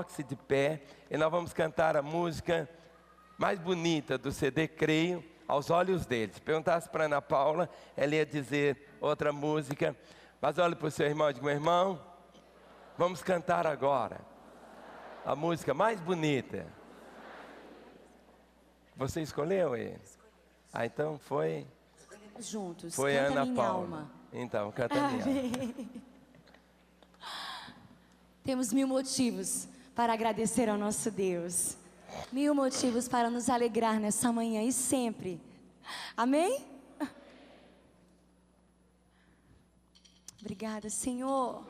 coloque-se de pé e nós vamos cantar a música mais bonita do CD Creio, Aos Olhos Deles. Se perguntasse para Ana Paula, ela ia dizer outra música, mas olhe para o seu irmão e diga: meu irmão, vamos cantar agora a música mais bonita. Você escolheu ele? Ah, então foi... Juntos, foi canta Ana minha Paula. alma. Então, canta minha alma. Temos 1000 motivos para agradecer ao nosso Deus. 1000 motivos para nos alegrar nessa manhã e sempre. Amém? Obrigada, Senhor.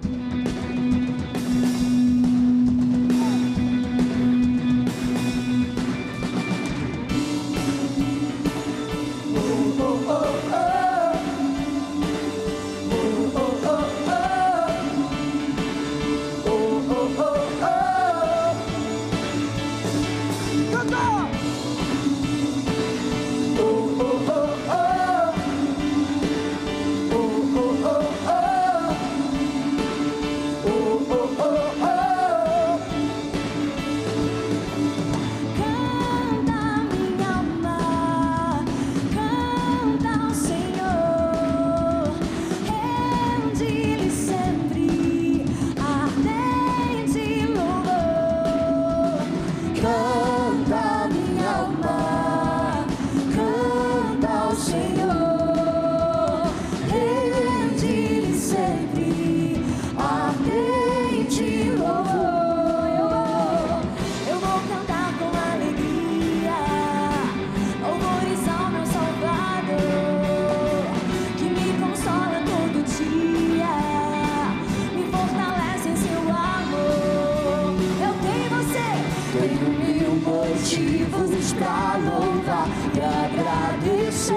Motivos pra louvar e agradecer.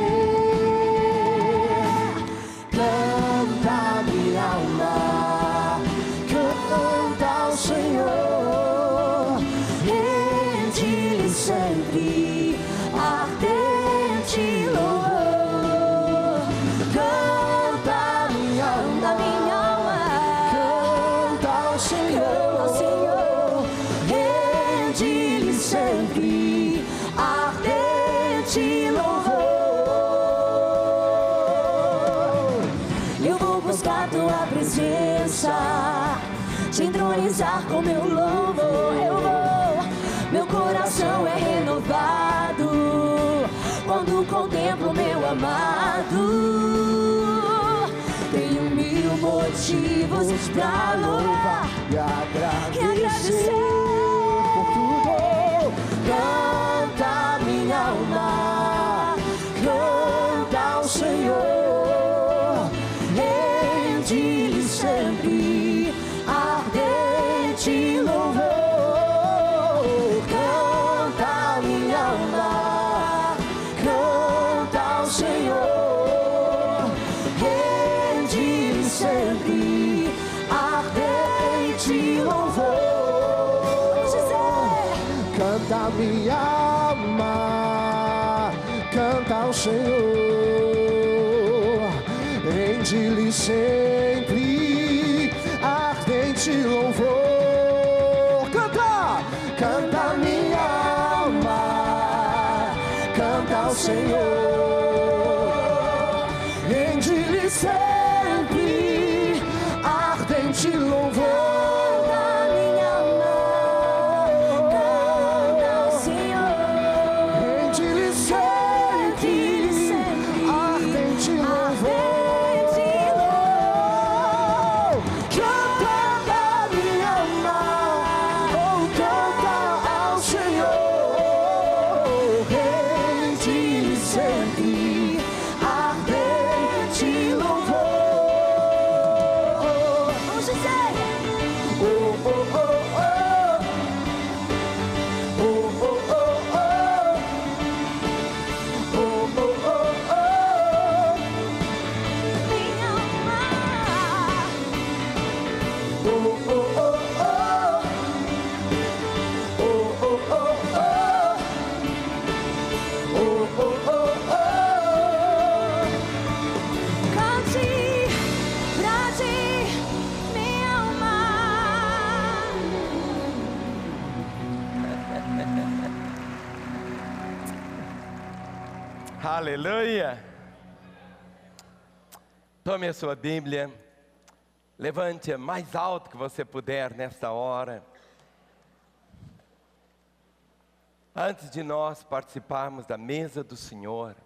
Canta minha alma, canta ao Senhor, rende-lhe sempre ardente louvor. Canta minha alma, canta ao Senhor, rende-lhe sempre ardente louvor. Eu vou buscar tua presença, te entronizar com meu louvor. Eu vou, meu coração é renovado quando contemplo meu amado. Tenho 1000 motivos pra louvar e agradecer por tudo. Canta minha alma, canta ao Senhor, rende-lhe sempre ardente louvor. Canta minha alma, canta ao Senhor, rende-lhe sempre ardente louvor. Canta minha alma, canta ao Senhor, rende-lhe sempre ardente louvor. Canta, canta minha alma, canta ao Senhor, rende-lhe sempre ardente louvor. Oh, oh, oh, oh. Aleluia! Tome a sua Bíblia, levante-a mais alto que você puder nesta hora. Antes de nós participarmos da mesa do Senhor,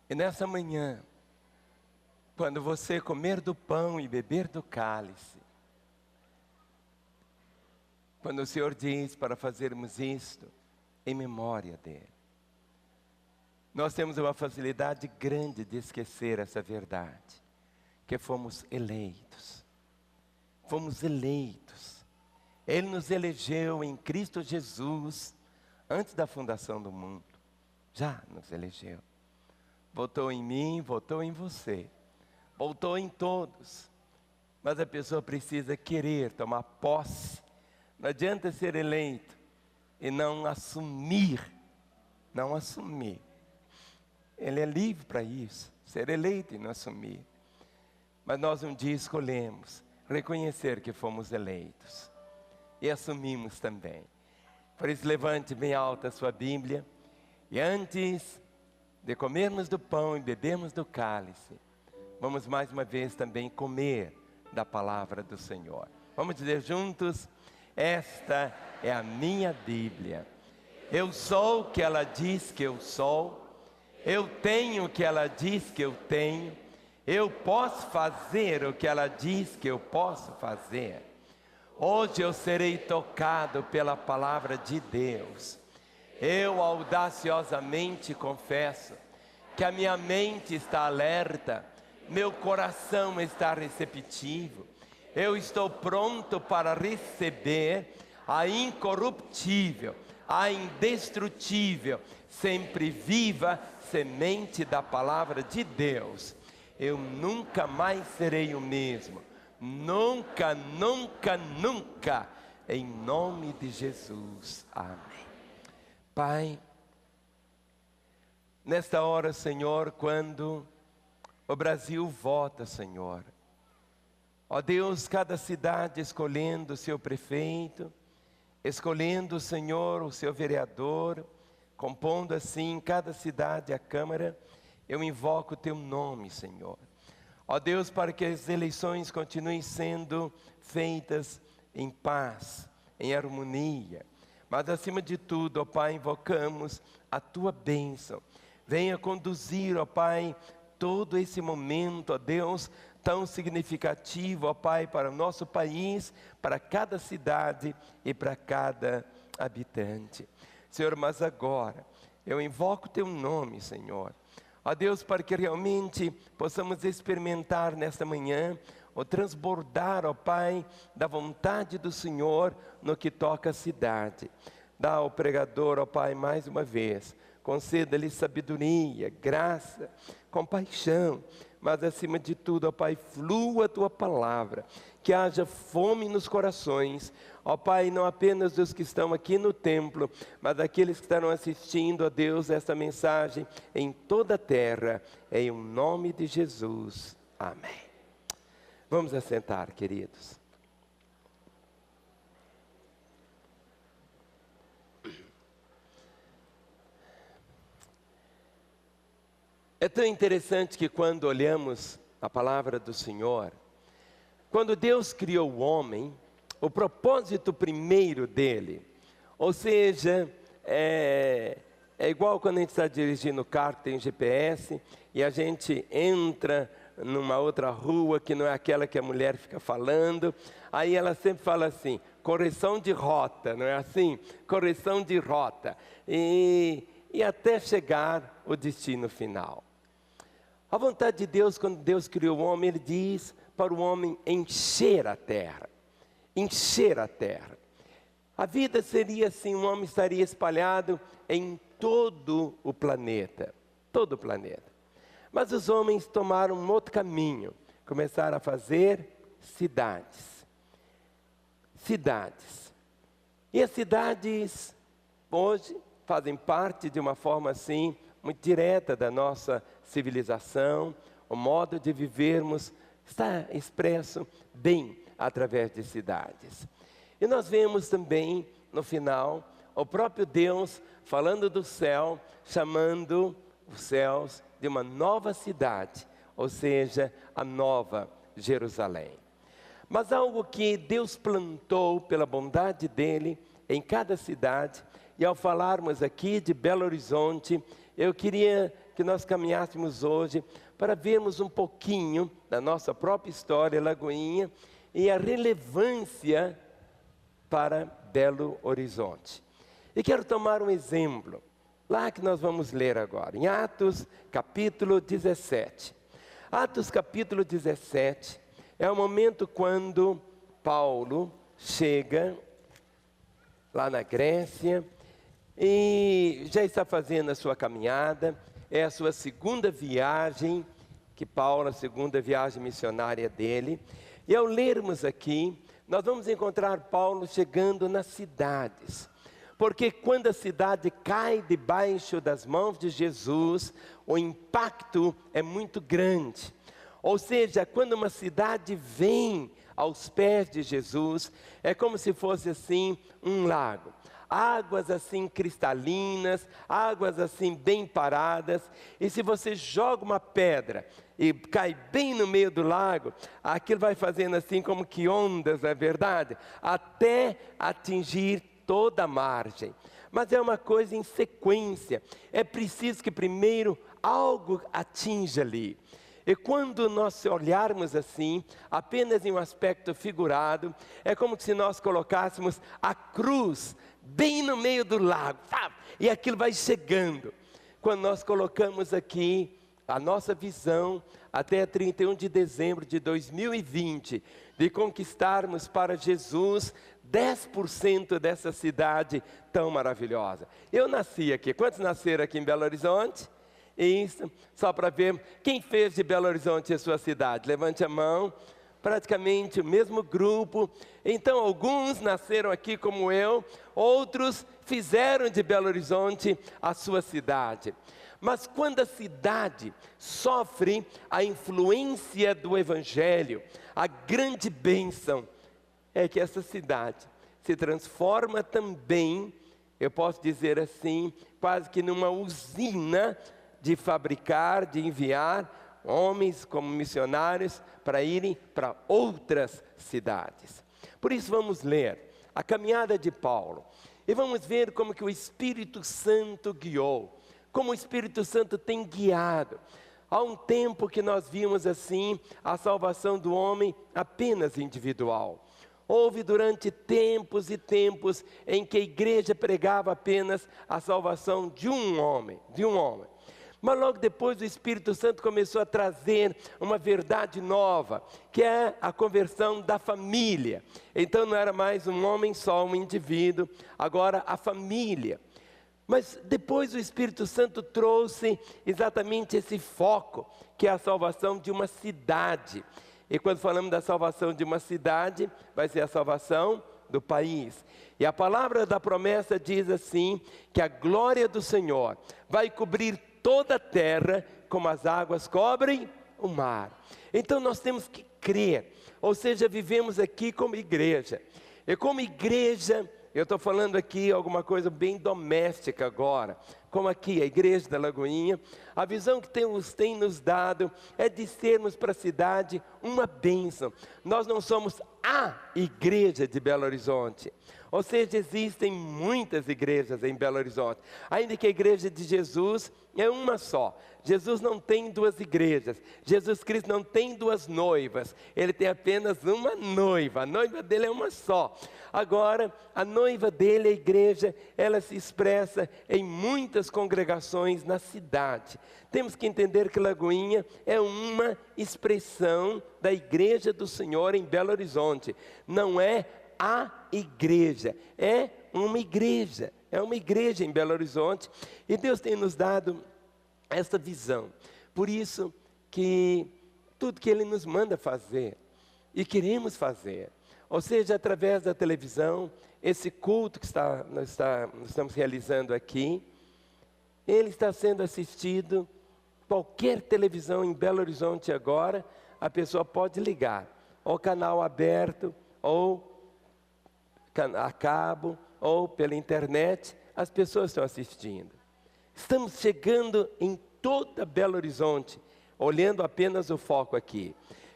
e nessa manhã, quando você comer do pão e beber do cálice, quando o Senhor diz para fazermos isto em memória dEle, nós temos uma facilidade grande de esquecer essa verdade, que fomos eleitos. Fomos eleitos. Ele nos elegeu em Cristo Jesus, antes da fundação do mundo. Já nos elegeu. Votou em mim, votou em você. Votou em todos. Mas a pessoa precisa querer tomar posse. Não adianta ser eleito e não assumir. Não assumir. Ele é livre para isso, ser eleito e não assumir. Mas nós um dia escolhemos reconhecer que fomos eleitos. E assumimos também. Por isso levante bem alta a sua Bíblia. E antes de comermos do pão e bebermos do cálice, vamos mais uma vez também comer da palavra do Senhor. Vamos dizer juntos: esta é a minha Bíblia. Eu sou o que ela diz que eu sou. Eu tenho o que ela diz que eu tenho. Eu posso fazer o que ela diz que eu posso fazer. Hoje eu serei tocado pela palavra de Deus. Eu audaciosamente confesso que a minha mente está alerta, meu coração está receptivo. Eu estou pronto para receber a incorruptível, a indestrutível, sempre viva semente da palavra de Deus. Eu nunca mais serei o mesmo. Nunca, nunca, nunca. Em nome de Jesus. Amém. Pai, nesta hora, Senhor, quando o Brasil vota, Senhor, ó Deus, cada cidade escolhendo o seu prefeito, escolhendo, Senhor, o seu vereador, compondo assim em cada cidade a Câmara, eu invoco o Teu nome, Senhor. Ó Deus, para que as eleições continuem sendo feitas em paz, em harmonia. Mas acima de tudo, ó Pai, invocamos a Tua bênção. Venha conduzir, ó Pai, todo esse momento, ó Deus, tão significativo, ó Pai, para o nosso país, para cada cidade e para cada habitante. Senhor, mas agora, eu invoco o Teu nome, Senhor. Ó Deus, para que realmente possamos experimentar nesta manhã, o transbordar, ó Pai, da vontade do Senhor no que toca a cidade. Dá ao pregador, ó Pai, mais uma vez, conceda-lhe sabedoria, graça, compaixão, mas acima de tudo, ó Pai, flua a Tua palavra, que haja fome nos corações, ó Pai, não apenas dos que estão aqui no templo, mas daqueles que estarão assistindo, ó Deus, esta mensagem em toda a terra, em nome de Jesus. Amém. Vamos assentar, queridos. É tão interessante que quando olhamos a palavra do Senhor, quando Deus criou o homem, o propósito primeiro dele, ou seja, é igual quando a gente está dirigindo o carro, tem GPS, e a gente entra numa outra rua que não é aquela que a mulher fica falando, aí ela sempre fala assim, correção de rota, não é assim? Correção de rota, e até chegar ao destino final. A vontade de Deus, quando Deus criou o homem, Ele diz para o homem encher a terra. Encher a terra. A vida seria assim, o homem estaria espalhado em todo o planeta. Todo o planeta. Mas os homens tomaram um outro caminho. Começaram a fazer cidades. Cidades. E as cidades, hoje, fazem parte de uma forma assim, muito direta da nossa civilização. O modo de vivermos está expresso bem através de cidades. E nós vemos também, no final, o próprio Deus falando do céu, chamando os céus de uma nova cidade, ou seja, a nova Jerusalém. Mas algo que Deus plantou pela bondade dele em cada cidade, e ao falarmos aqui de Belo Horizonte, eu queria que nós caminhássemos hoje para vermos um pouquinho da nossa própria história, Lagoinha, e a relevância para Belo Horizonte. E quero tomar um exemplo, lá que nós vamos ler agora, em Atos capítulo 17. Atos capítulo 17 é o momento quando Paulo chega lá na Grécia e já está fazendo a sua caminhada. É a sua segunda viagem, que Paulo, a segunda viagem missionária dele. E ao lermos aqui, nós vamos encontrar Paulo chegando nas cidades. Porque quando a cidade cai debaixo das mãos de Jesus, o impacto é muito grande. Ou seja, quando uma cidade vem aos pés de Jesus, é como se fosse assim um lago. Águas assim cristalinas, águas assim bem paradas. E se você joga uma pedra e cai bem no meio do lago, aquilo vai fazendo assim como que ondas, não é verdade? Até atingir toda a margem. Mas é uma coisa em sequência. É preciso que primeiro algo atinja ali. E quando nós olharmos assim, apenas em um aspecto figurado, é como se nós colocássemos a cruz bem no meio do lago, e aquilo vai chegando. Quando nós colocamos aqui a nossa visão até 31 de dezembro de 2020, de conquistarmos para Jesus 10% dessa cidade tão maravilhosa. Eu nasci aqui. Quantos nasceram aqui em Belo Horizonte? Isso, só para ver quem fez de Belo Horizonte a sua cidade. Levante a mão. Praticamente o mesmo grupo. Então alguns nasceram aqui como eu, outros fizeram de Belo Horizonte a sua cidade. Mas quando a cidade sofre a influência do Evangelho, a grande bênção é que essa cidade se transforma também, eu posso dizer assim, quase que numa usina de fabricar, de enviar homens como missionários para irem para outras cidades. Por isso vamos ler a caminhada de Paulo e vamos ver como que o Espírito Santo guiou, como o Espírito Santo tem guiado. Há um tempo que nós vimos assim a salvação do homem apenas individual. Houve durante tempos e tempos em que a igreja pregava apenas a salvação de um homem. Mas logo depois o Espírito Santo começou a trazer uma verdade nova, que é a conversão da família. Então não era mais um homem só, um indivíduo, agora a família. Mas depois o Espírito Santo trouxe exatamente esse foco, que é a salvação de uma cidade. E quando falamos da salvação de uma cidade, vai ser a salvação do país. E a palavra da promessa diz assim, que a glória do Senhor vai cobrir toda a terra, como as águas cobrem o mar. Então nós temos que crer, ou seja, vivemos aqui como igreja. E como igreja, eu estou falando aqui alguma coisa bem doméstica agora, como aqui a igreja da Lagoinha, a visão que Deus tem nos dado é de sermos para a cidade uma bênção. Nós não somos a igreja de Belo Horizonte. Ou seja, existem muitas igrejas em Belo Horizonte, ainda que a igreja de Jesus é uma só. Jesus não tem duas igrejas, Jesus Cristo não tem duas noivas, Ele tem apenas uma noiva, a noiva dele é uma só. Agora, a noiva dele, a igreja, ela se expressa em muitas congregações na cidade. Temos que entender que Lagoinha é uma expressão da igreja do Senhor em Belo Horizonte, não é a igreja, é uma igreja em Belo Horizonte, e Deus tem nos dado essa visão. Por isso que tudo que Ele nos manda fazer, e queremos fazer, ou seja, através da televisão, esse culto que nós estamos realizando aqui, ele está sendo assistido, qualquer televisão em Belo Horizonte agora, a pessoa pode ligar, ou canal aberto, ou a cabo, ou pela internet, as pessoas estão assistindo. Estamos chegando em toda Belo Horizonte, olhando apenas o foco aqui.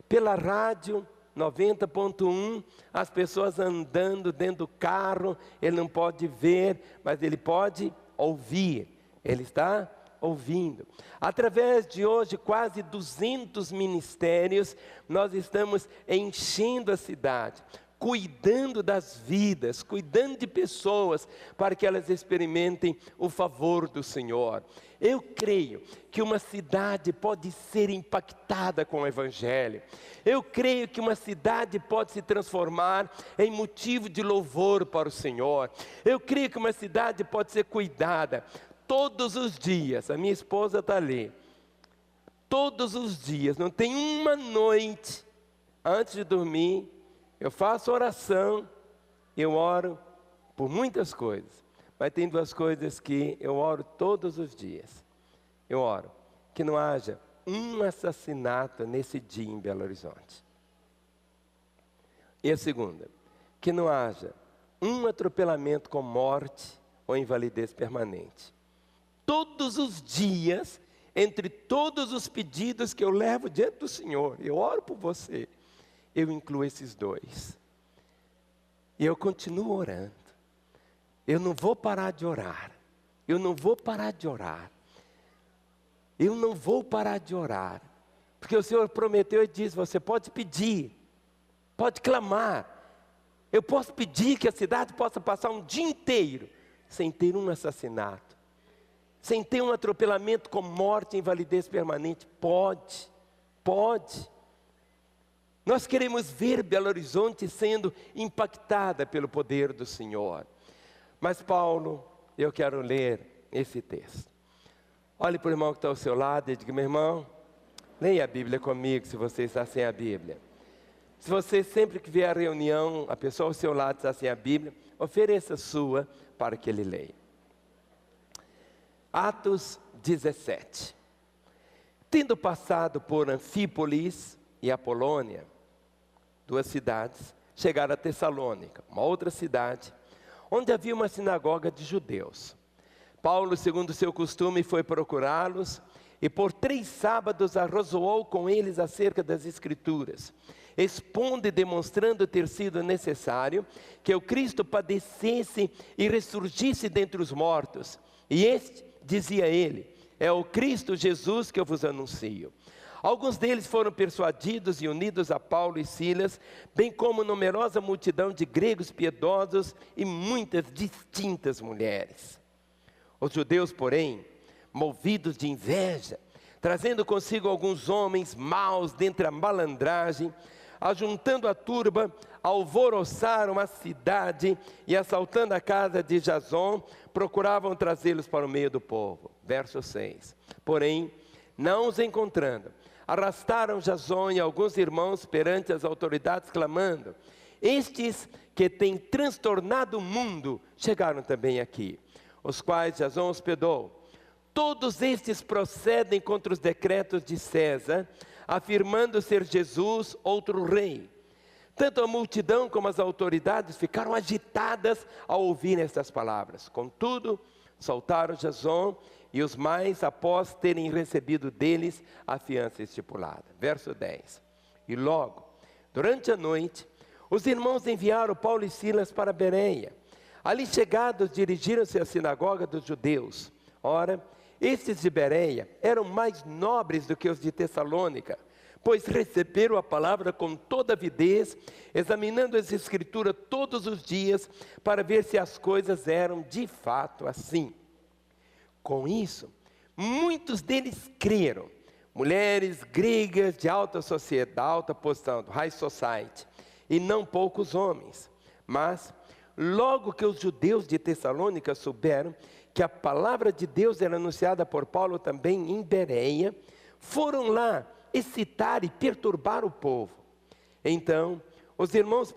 Pela rádio 90.1, as pessoas andando dentro do carro, ele não pode ver, mas ele pode ouvir. Ele está ouvindo. Através de hoje, quase 200 ministérios, nós estamos enchendo a cidade, cuidando das vidas, cuidando de pessoas, para que elas experimentem o favor do Senhor. Eu creio que uma cidade pode ser impactada com o Evangelho. Eu creio que uma cidade pode se transformar em motivo de louvor para o Senhor. Eu creio que uma cidade pode ser cuidada todos os dias. A minha esposa está ali. Todos os dias, não tem uma noite antes de dormir, eu faço oração, eu oro por muitas coisas, mas tem duas coisas que eu oro todos os dias. Eu oro que não haja um assassinato nesse dia em Belo Horizonte. E a segunda, que não haja um atropelamento com morte ou invalidez permanente. Todos os dias, entre todos os pedidos que eu levo diante do Senhor, eu oro por você, eu incluo esses dois. E eu continuo orando. Eu não vou parar de orar. Eu não vou parar de orar. Eu não vou parar de orar. Porque o Senhor prometeu e disse, você pode pedir, pode clamar. Eu posso pedir que a cidade possa passar um dia inteiro sem ter um assassinato, sem ter um atropelamento com morte e invalidez permanente. Pode, pode. Nós queremos ver Belo Horizonte sendo impactada pelo poder do Senhor. Mas Paulo, eu quero ler esse texto. Olhe para o irmão que está ao seu lado e diga, meu irmão, leia a Bíblia comigo se você está sem a Bíblia. Se você sempre que vier a reunião, a pessoa ao seu lado está sem a Bíblia, ofereça a sua para que ele leia. Atos 17. Tendo passado por Anfípolis e Apolônia, duas cidades, chegaram a Tessalônica, uma outra cidade, onde havia uma sinagoga de judeus. Paulo, segundo seu costume, foi procurá-los, e por 3 sábados arrazoou com eles acerca das Escrituras, expondo e demonstrando ter sido necessário que o Cristo padecesse e ressurgisse dentre os mortos. E este, dizia ele, é o Cristo Jesus que eu vos anuncio. Alguns deles foram persuadidos e unidos a Paulo e Silas, bem como numerosa multidão de gregos piedosos e muitas distintas mulheres. Os judeus, porém, movidos de inveja, trazendo consigo alguns homens maus dentre a malandragem, ajuntando a turba, alvoroçaram a cidade e, assaltando a casa de Jason, procuravam trazê-los para o meio do povo. Verso 6. Porém, não os encontrando, arrastaram Jason e alguns irmãos perante as autoridades, clamando, estes que têm transtornado o mundo, chegaram também aqui, os quais Jason hospedou. Todos estes procedem contra os decretos de César, afirmando ser Jesus outro rei. Tanto a multidão como as autoridades ficaram agitadas ao ouvir estas palavras. Contudo, soltaram Jason e os mais, após terem recebido deles a fiança estipulada. Verso 10. E logo, durante a noite, os irmãos enviaram Paulo e Silas para Bereia. Ali chegados, dirigiram-se à sinagoga dos judeus. Ora, estes de Bereia eram mais nobres do que os de Tessalônica, pois receberam a palavra com toda avidez, examinando as Escrituras todos os dias, para ver se as coisas eram de fato assim. Com isso, muitos deles creram, mulheres gregas de alta sociedade, alta posição, high society, e não poucos homens. Mas, logo que os judeus de Tessalônica souberam que a palavra de Deus era anunciada por Paulo também em Bereia, foram lá excitar e perturbar o povo. Então, os irmãos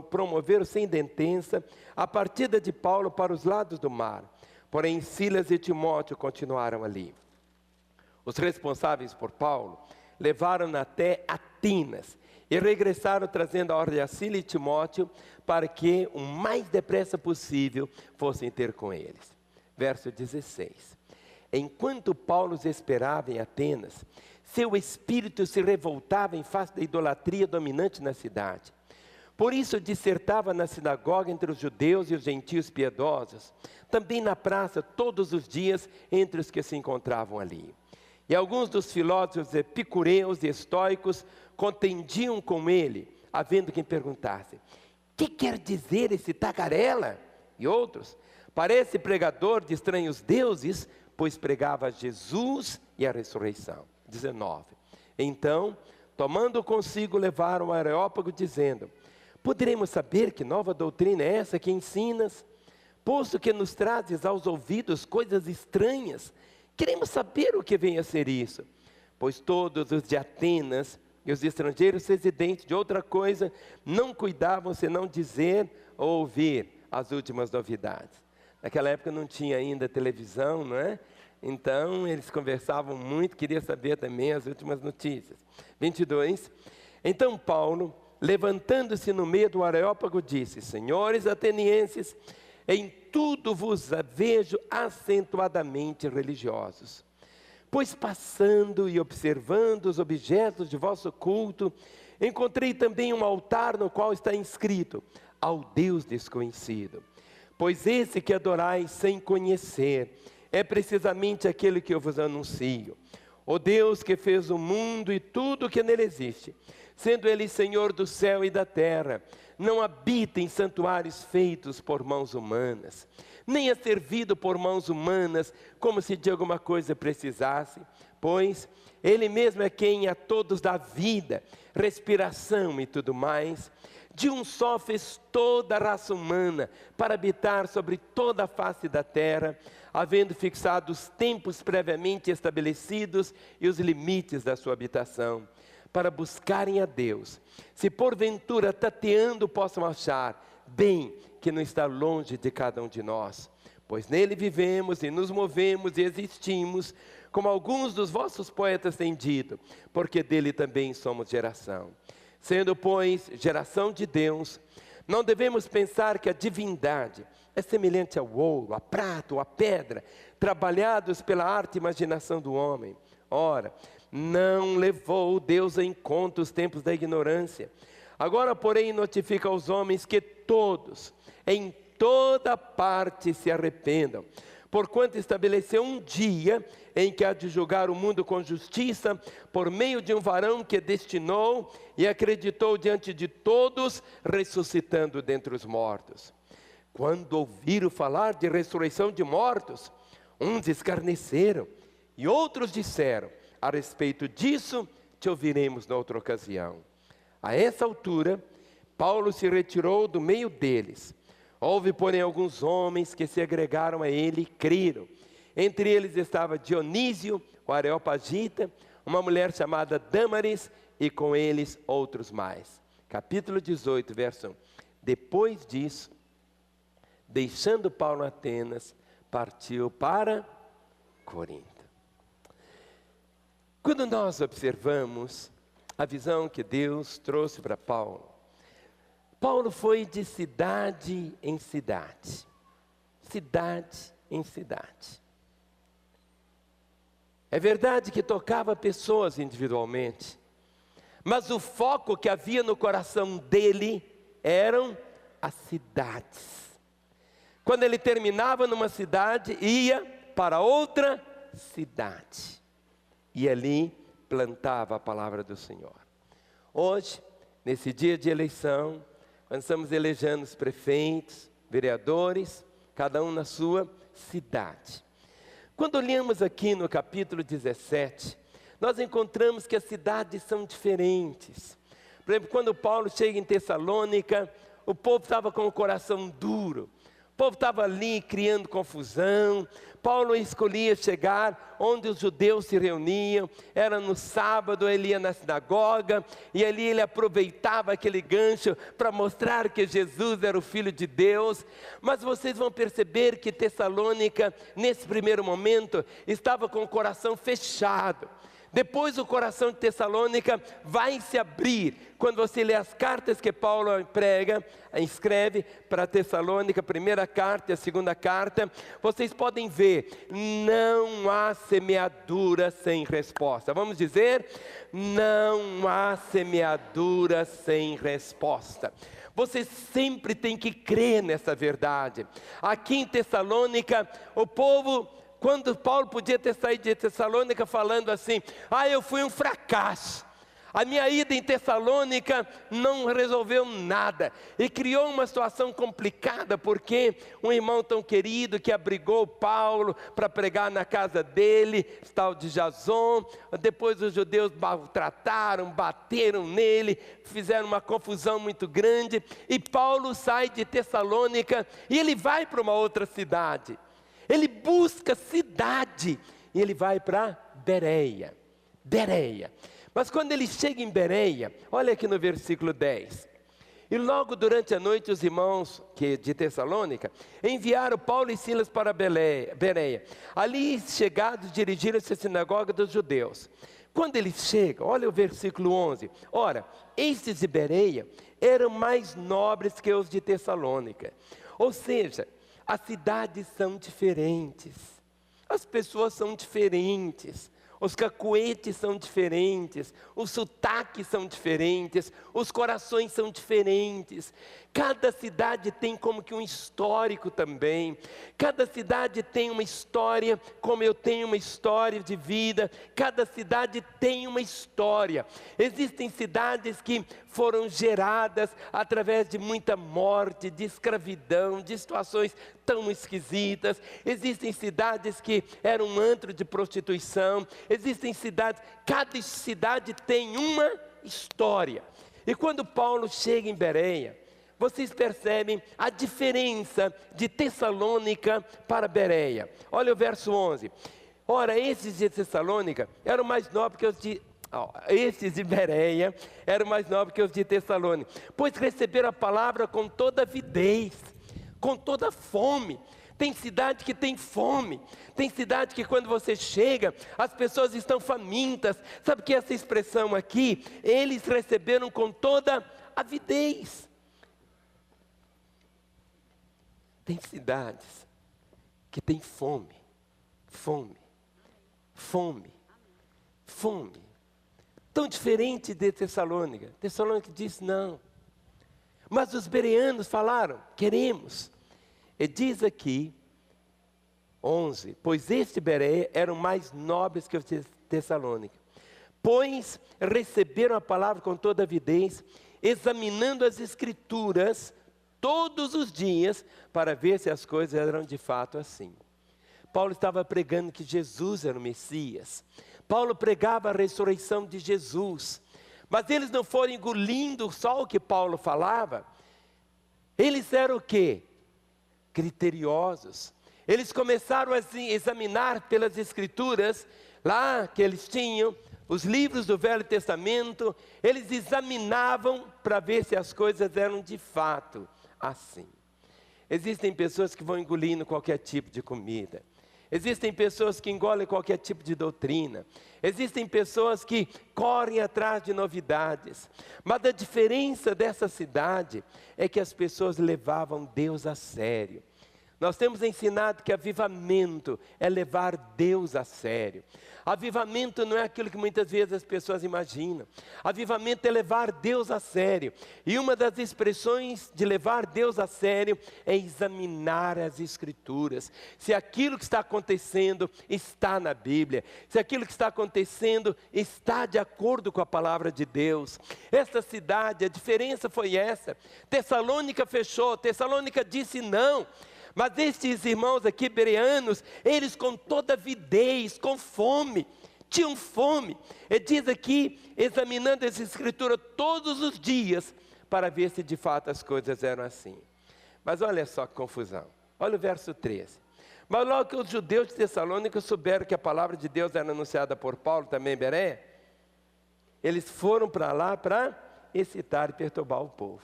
promoveram sem detença a partida de Paulo para os lados do mar. Porém, Silas e Timóteo continuaram ali. Os responsáveis por Paulo levaram-no até Atenas E regressaram trazendo a ordem a Silas e Timóteo para que o mais depressa possível fossem ter com eles. Verso 16. Enquanto Paulo os esperava em Atenas, seu espírito se revoltava em face da idolatria dominante na cidade. Por isso dissertava na sinagoga entre os judeus e os gentios piedosos, também na praça todos os dias entre os que se encontravam ali. E alguns dos filósofos epicureus e estoicos contendiam com ele, havendo quem perguntasse: que quer dizer esse tagarela? E outros: parece pregador de estranhos deuses, pois pregava Jesus e a ressurreição. 19. Então, tomando consigo, levaram o Areópago, dizendo: poderemos saber que nova doutrina é essa que ensinas? Posto que nos trazes aos ouvidos coisas estranhas, queremos saber o que vem a ser isso. Pois todos os de Atenas e os estrangeiros residentes de outra coisa não cuidavam senão dizer ou ouvir as últimas novidades. Naquela época não tinha ainda televisão, não é? Então eles conversavam muito, queria saber também as últimas notícias. 22. Então Paulo, levantando-se no meio do Areópago, disse: senhores atenienses, em tudo vos vejo acentuadamente religiosos. Pois passando e observando os objetos de vosso culto, encontrei também um altar no qual está inscrito: ao Deus desconhecido. Pois esse que adorais sem conhecer é precisamente aquele que eu vos anuncio. O Deus que fez o mundo e tudo que nele existe, sendo ele Senhor do céu e da terra, não habita em santuários feitos por mãos humanas, nem é servido por mãos humanas, como se de alguma coisa precisasse, pois ele mesmo é quem a todos dá vida, respiração e tudo mais. De um só fez toda a raça humana para habitar sobre toda a face da terra, havendo fixado os tempos previamente estabelecidos e os limites da sua habitação, para buscarem a Deus, se porventura tateando possam achar, bem que não está longe de cada um de nós, pois nele vivemos e nos movemos e existimos, como alguns dos vossos poetas têm dito, porque dele também somos geração. Sendo, pois, geração de Deus, não devemos pensar que a divindade é semelhante ao ouro, à prata ou à pedra, trabalhados pela arte e imaginação do homem. Ora, não levou Deus em conta os tempos da ignorância. Agora, porém, notifica aos homens que todos, em toda parte, se arrependam, porquanto estabeleceu um dia em que há de julgar o mundo com justiça, por meio de um varão que destinou e acreditou diante de todos, ressuscitando dentre os mortos. Quando ouviram falar de ressurreição de mortos, uns escarneceram e outros disseram: a respeito disso te ouviremos noutra ocasião. A essa altura, Paulo se retirou do meio deles. Houve, porém, alguns homens que se agregaram a ele e creram. Entre eles estava Dionísio, o Areopagita, uma mulher chamada Dâmaris, e com eles outros mais. Capítulo 18, verso 1. Depois disso, deixando Paulo em Atenas, partiu para Corinto. Quando nós observamos a visão que Deus trouxe para Paulo, Paulo foi de cidade em cidade, cidade em cidade. É verdade que tocava pessoas individualmente, mas o foco que havia no coração dele eram as cidades. Quando ele terminava numa cidade, ia para outra cidade, e ali plantava a palavra do Senhor. Hoje, nesse dia de eleição, quando estamos elegendo os prefeitos, vereadores, cada um na sua cidade. Quando olhamos aqui no capítulo 17, nós encontramos que as cidades são diferentes. Por exemplo, quando Paulo chega em Tessalônica, o povo estava com o coração duro. O povo estava ali criando confusão. Paulo escolhia chegar onde os judeus se reuniam. Era no sábado, ele ia na sinagoga, e ali ele aproveitava aquele gancho para mostrar que Jesus era o Filho de Deus. Mas vocês vão perceber que Tessalônica, nesse primeiro momento, estava com o coração fechado. Depois o coração de Tessalônica vai se abrir. Quando você lê as cartas que Paulo escreve para Tessalônica, a primeira carta e a segunda carta, vocês podem ver, não há semeadura sem resposta. Vamos dizer, não há semeadura sem resposta. Você sempre tem que crer nessa verdade. Aqui em Tessalônica, o povo... Quando Paulo podia ter saído de Tessalônica falando assim, eu fui um fracasso. A minha ida em Tessalônica não resolveu nada. E criou uma situação complicada, porque um irmão tão querido que abrigou Paulo para pregar na casa dele, tal de Jason. Depois os judeus maltrataram, bateram nele, fizeram uma confusão muito grande. E Paulo sai de Tessalônica e ele vai para uma outra cidade. Ele busca cidade e ele vai para Bereia. Mas quando ele chega em Bereia, olha aqui no versículo 10. E logo durante a noite os irmãos de Tessalônica enviaram Paulo e Silas para Bereia. Ali chegados dirigiram-se à sinagoga dos judeus. Quando eles chegam, olha o versículo 11. Ora, estes de Bereia eram mais nobres que os de Tessalônica. Ou seja, as cidades são diferentes, as pessoas são diferentes, os cacuetes são diferentes, os sotaques são diferentes, os corações são diferentes. Cada cidade tem como que um histórico também. Cada cidade tem uma história, como eu tenho uma história de vida. Cada cidade tem uma história. Existem cidades que foram geradas através de muita morte, de escravidão, de situações tão esquisitas. Existem cidades que eram um antro de prostituição. Existem cidades, cada cidade tem uma história. E quando Paulo chega em Bereia, vocês percebem a diferença de Tessalônica para Bereia. Olha o verso 11. Ora, esses de Tessalônica eram mais nobres que os de... esses de Bereia eram mais nobres que os de Tessalônica, pois receberam a palavra com toda avidez, com toda fome. Tem cidade que tem fome, tem cidade que quando você chega, as pessoas estão famintas. Sabe o que é essa expressão aqui? Eles receberam com toda avidez. Tem cidades que tem fome. Tão diferente de Tessalônica. Tessalônica disse não. Mas os bereanos falaram, queremos. E diz aqui, 11, pois este Bereia eram mais nobres que os de Tessalônica. Pois receberam a palavra com toda avidez, examinando as escrituras todos os dias, para ver se as coisas eram de fato assim. Paulo estava pregando que Jesus era o Messias. Paulo pregava a ressurreição de Jesus. Mas eles não foram engolindo só o que Paulo falava. Eles eram o quê? Criteriosos. Eles começaram a examinar pelas escrituras, lá que eles tinham, os livros do Velho Testamento, eles examinavam para ver se as coisas eram de fato assim. Existem pessoas que vão engolindo qualquer tipo de comida. Existem pessoas que engolem qualquer tipo de doutrina. Existem pessoas que correm atrás de novidades. Mas a diferença dessa cidade é que as pessoas levavam Deus a sério. Nós temos ensinado que avivamento é levar Deus a sério. Avivamento não é aquilo que muitas vezes as pessoas imaginam. Avivamento é levar Deus a sério. E uma das expressões de levar Deus a sério é examinar as Escrituras. Se aquilo que está acontecendo está na Bíblia. Se aquilo que está acontecendo está de acordo com a palavra de Deus. Essa cidade, a diferença foi essa. Tessalônica fechou, Tessalônica disse não. Mas estes irmãos aqui, bereanos, eles com toda avidez, com fome, tinham fome. E diz aqui, examinando essa escritura todos os dias, para ver se de fato as coisas eram assim. Mas olha só que confusão. Olha o verso 13. Mas logo que os judeus de Tessalônica souberam que a palavra de Deus era anunciada por Paulo, também em Bereia, eles foram para lá para excitar e perturbar o povo.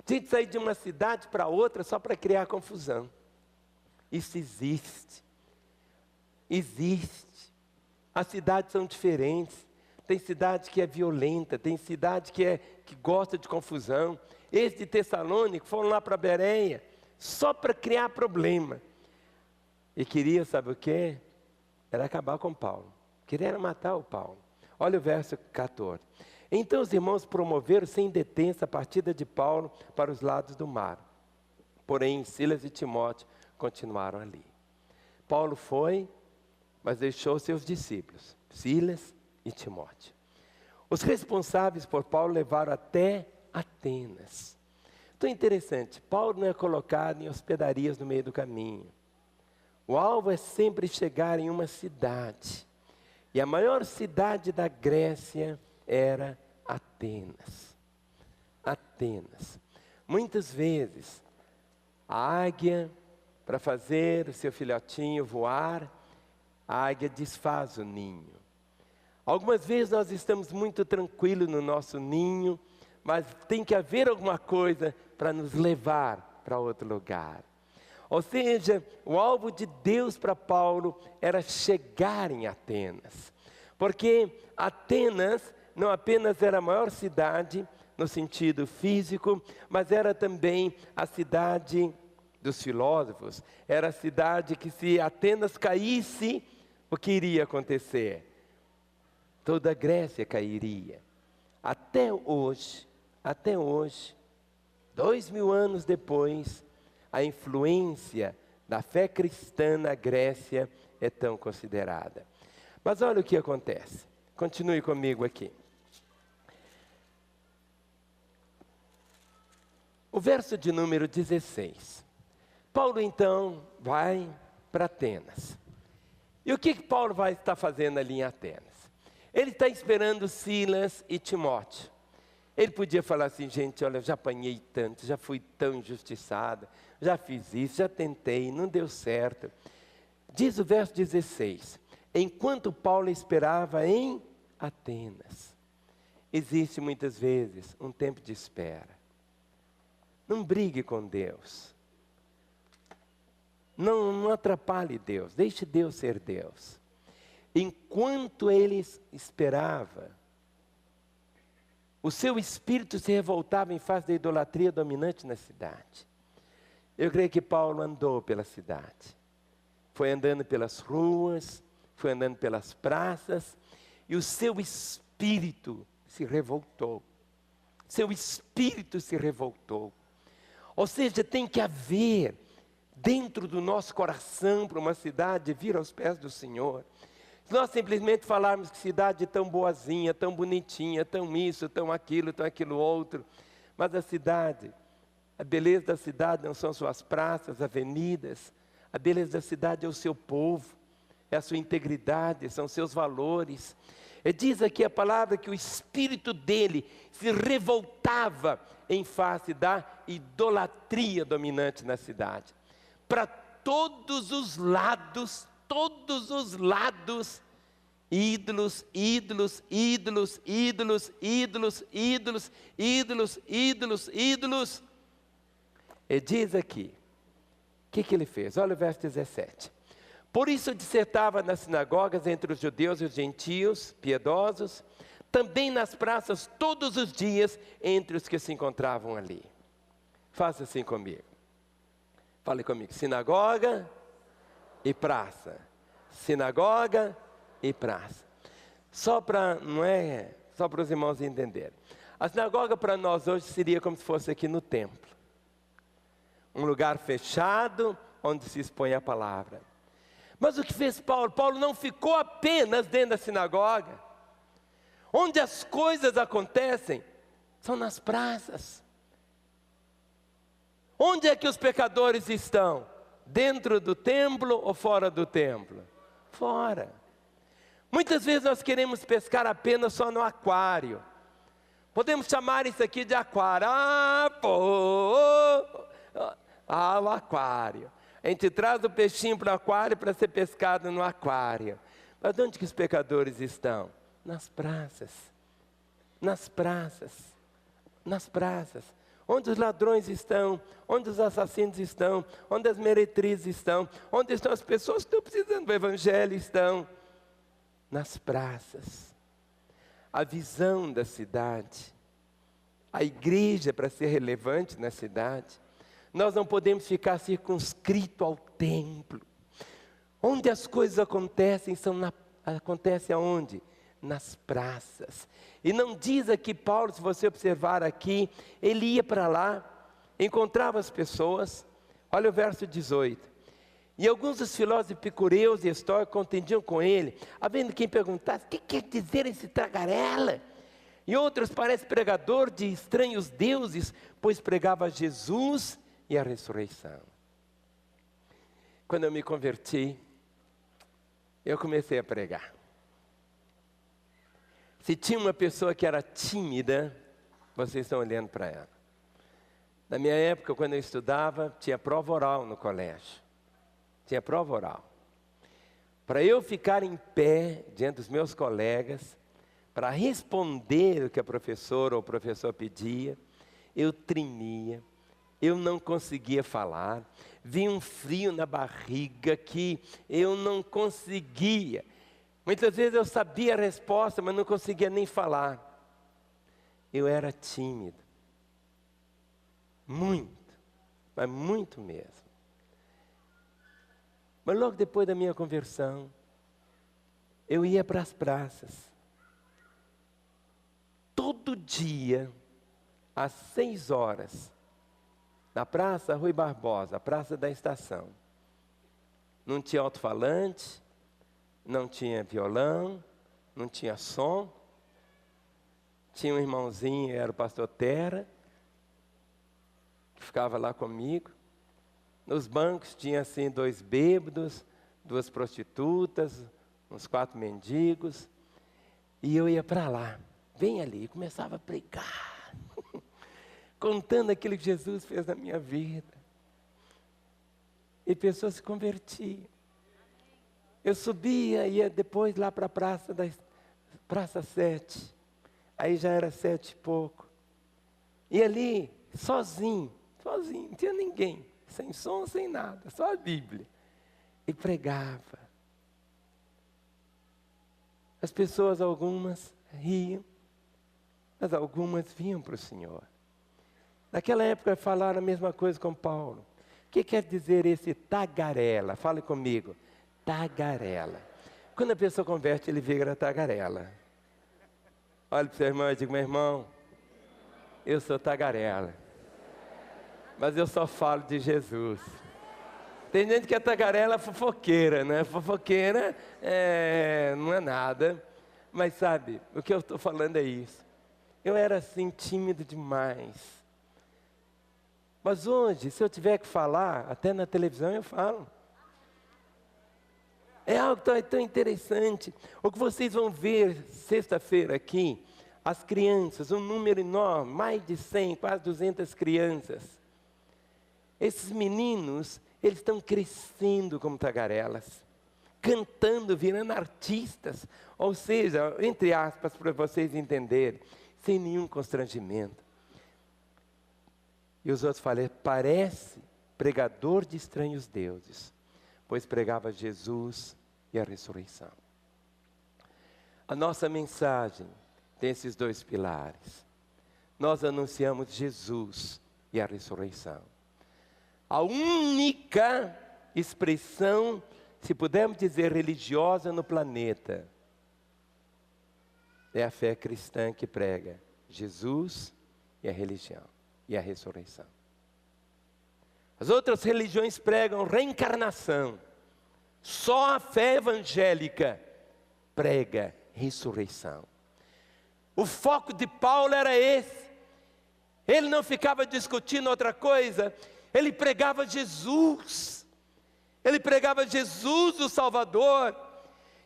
Tinha de sair de uma cidade para outra só para criar confusão. Isso existe. Existe. As cidades são diferentes. Tem cidade que é violenta, tem cidade que gosta de confusão. Esses de Tessalônica foram lá para Bereia, só para criar problema. E queria, sabe o quê? Era acabar com Paulo. Queria matar o Paulo. Olha o verso 14. Então os irmãos promoveram sem detença a partida de Paulo para os lados do mar. Porém, Silas e Timóteo continuaram ali. Paulo foi, mas deixou seus discípulos, Silas e Timóteo. Os responsáveis por Paulo levaram até Atenas. Então é interessante, Paulo não é colocado em hospedarias no meio do caminho. O alvo é sempre chegar em uma cidade. E a maior cidade da Grécia era Atenas. Atenas. Muitas vezes, a águia, para fazer o seu filhotinho voar, a águia desfaz o ninho. Algumas vezes nós estamos muito tranquilos no nosso ninho, mas tem que haver alguma coisa para nos levar para outro lugar. Ou seja, o alvo de Deus para Paulo era chegar em Atenas. Porque Atenas não apenas era a maior cidade no sentido físico, mas era também a cidade dos filósofos. Era a cidade que, se Atenas caísse, o que iria acontecer? Toda a Grécia cairia. Até hoje, 2000 anos depois, a influência da fé cristã na Grécia é tão considerada. Mas olha o que acontece. Continue comigo aqui. O verso de número 16. Paulo então vai para Atenas. E o que Paulo vai estar fazendo ali em Atenas? Ele está esperando Silas e Timóteo. Ele podia falar assim: gente, olha, eu já apanhei tanto, já fui tão injustiçado, já fiz isso, já tentei, não deu certo. Diz o verso 16: enquanto Paulo esperava em Atenas. Existe muitas vezes um tempo de espera. Não brigue com Deus. Não atrapalhe Deus, deixe Deus ser Deus. Enquanto ele esperava, o seu espírito se revoltava em face da idolatria dominante na cidade. Eu creio que Paulo andou pela cidade. Foi andando pelas ruas, foi andando pelas praças, e o seu espírito se revoltou. Seu espírito se revoltou. Ou seja, tem que haver dentro do nosso coração para uma cidade vir aos pés do Senhor. Se nós simplesmente falarmos que cidade tão boazinha, tão bonitinha, tão isso, tão aquilo outro, mas a cidade, a beleza da cidade não são suas praças, avenidas, a beleza da cidade é o seu povo, é a sua integridade, são seus valores. E diz aqui a palavra que o espírito dele se revoltava em face da idolatria dominante na cidade. Para todos os lados, ídolos, ídolos, ídolos, ídolos, ídolos, ídolos, ídolos, ídolos, ídolos. E diz aqui, o que ele fez? Olha o verso 17. Por isso dissertava nas sinagogas entre os judeus e os gentios piedosos, também nas praças todos os dias entre os que se encontravam ali. Faça assim comigo. Fale comigo. Sinagoga e praça. Sinagoga e praça. Só para os irmãos entenderem. A sinagoga para nós hoje seria como se fosse aqui no templo. Um lugar fechado onde se expõe a palavra. Mas o que fez Paulo? Paulo não ficou apenas dentro da sinagoga. Onde as coisas acontecem são nas praças. Onde é que os pecadores estão? Dentro do templo ou fora do templo? Fora. Muitas vezes nós queremos pescar apenas só no aquário. Podemos chamar isso aqui de aquário. O aquário. A gente traz o peixinho para o aquário para ser pescado no aquário. Mas onde que os pecadores estão? Nas praças. Nas praças. Nas praças. Onde os ladrões estão, onde os assassinos estão, onde as meretrizes estão, onde estão as pessoas que estão precisando do evangelho estão. nas praças. A visão da cidade, a igreja para ser relevante na cidade, nós não podemos ficar circunscrito ao templo. Onde as coisas acontecem, acontece aonde? Nas praças. E não diz aqui Paulo, se você observar aqui, ele ia para lá, encontrava as pessoas. Olha o verso 18. E alguns dos filósofos epicureus e estoicos contendiam com ele, havendo quem perguntasse, o que quer dizer esse tagarela? E outros parece pregador de estranhos deuses, pois pregava Jesus e a ressurreição. Quando eu me converti, eu comecei a pregar. Se tinha uma pessoa que era tímida, vocês estão olhando para ela. Na minha época, quando eu estudava, tinha prova oral no colégio. Tinha prova oral. Para eu ficar em pé diante dos meus colegas, para responder o que a professora ou o professor pedia, eu tremia, eu não conseguia falar, vinha um frio na barriga que eu não conseguia. Muitas vezes eu sabia a resposta, mas não conseguia nem falar. Eu era tímido. Muito, mas muito mesmo. Mas logo depois da minha conversão, eu ia para as praças. Todo dia, às 6 horas, na Praça Rui Barbosa, a Praça da Estação. Não tinha alto-falante, não tinha violão, não tinha som. Tinha um irmãozinho, era o pastor Terra, que ficava lá comigo. Nos bancos tinha assim 2 bêbados, 2 prostitutas, uns 4 mendigos. E eu ia para lá, bem ali, começava a pregar, contando aquilo que Jesus fez na minha vida. E pessoas se convertiam. Eu subia, ia depois lá para a Praça 7. Aí já era 7 e pouco. E ali, sozinho, não tinha ninguém. Sem som, sem nada, só a Bíblia. E pregava. As pessoas, algumas riam, mas algumas vinham para o Senhor. Naquela época falaram a mesma coisa com Paulo. O que quer dizer esse tagarela? Fale comigo. Tagarela. Quando a pessoa converte, ele vira tagarela. Olha para o seu irmão e diga, meu irmão, eu sou tagarela. Mas eu só falo de Jesus. Tem gente que é tagarela fofoqueira, né? Fofoqueira não é nada. Mas sabe, o que eu estou falando é isso. Eu era assim, tímido demais. Mas hoje, se eu tiver que falar, até na televisão eu falo. É algo tão interessante. O que vocês vão ver sexta-feira aqui, as crianças, um número enorme, mais de 100, quase 200 crianças. Esses meninos, eles estão crescendo como tagarelas, cantando, virando artistas, ou seja, entre aspas, para vocês entenderem, sem nenhum constrangimento. E os outros falaram, parece pregador de estranhos deuses, pois pregava Jesus e a ressurreição. A nossa mensagem tem esses 2 pilares. Nós anunciamos Jesus e a ressurreição. A única expressão, se pudermos dizer, religiosa no planeta, é a fé cristã que prega Jesus e a religião e a ressurreição. As outras religiões pregam reencarnação. Só a fé evangélica prega ressurreição. O foco de Paulo era esse. Ele não ficava discutindo outra coisa. Ele pregava Jesus. Ele pregava Jesus, o Salvador.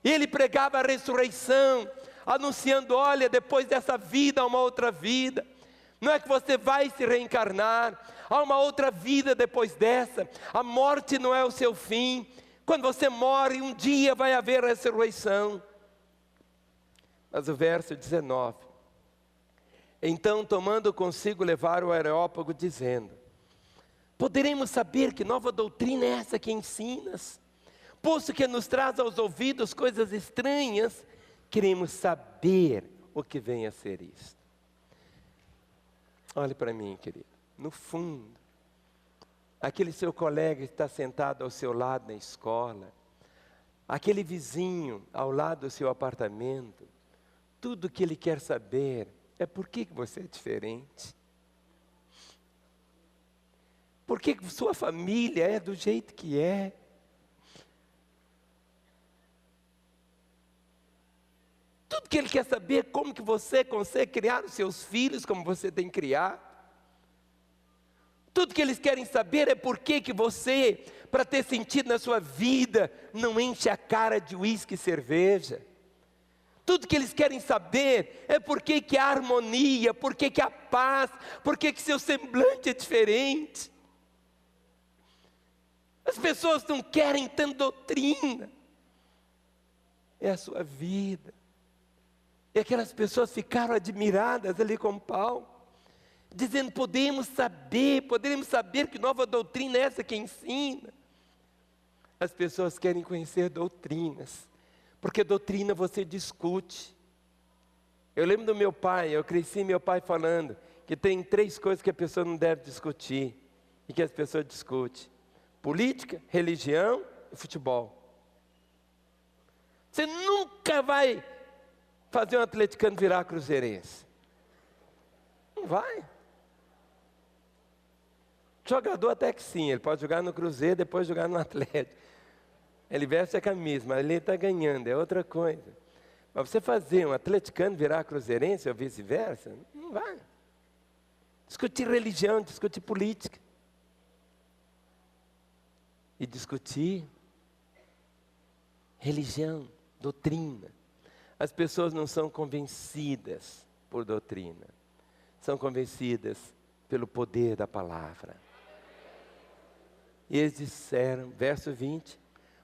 E ele pregava a ressurreição, anunciando, olha, depois dessa vida há uma outra vida. Não é que você vai se reencarnar, há uma outra vida depois dessa. A morte não é o seu fim. Quando você morre, um dia vai haver ressurreição. Mas o verso 19. Então, tomando consigo, levaram o Areópago, dizendo, poderemos saber que nova doutrina é essa que ensinas? posto que nos traz aos ouvidos coisas estranhas, queremos saber o que vem a ser isto. Olhe para mim, querido. No fundo, aquele seu colega que está sentado ao seu lado na escola, aquele vizinho ao lado do seu apartamento, tudo que ele quer saber é por que você é diferente. Por que sua família é do jeito que é. Tudo que ele quer saber é como que você consegue criar os seus filhos como você tem criado. Tudo que eles querem saber é por que você, para ter sentido na sua vida, não enche a cara de uísque e cerveja. Tudo que eles querem saber é por que há harmonia, por que há paz, por que seu semblante é diferente. As pessoas não querem tanta doutrina. É a sua vida. E aquelas pessoas ficaram admiradas ali com Paulo, dizendo, podemos saber que nova doutrina é essa que ensina. As pessoas querem conhecer doutrinas, porque doutrina você discute. Eu lembro do meu pai, eu cresci meu pai falando que tem 3 coisas que a pessoa não deve discutir, e que as pessoas discutem: política, religião e futebol. Você nunca vai fazer um atleticano virar cruzeirense. Não vai. Jogador até que sim, ele pode jogar no Cruzeiro, depois jogar no Atlético. Ele veste a camisa, mas ele está ganhando, é outra coisa. Mas você fazer um atleticano virar cruzeirense ou vice-versa, não vai. Discutir religião, discutir política. E discutir religião, doutrina. As pessoas não são convencidas por doutrina, são convencidas pelo poder da palavra. E eles disseram, verso 20,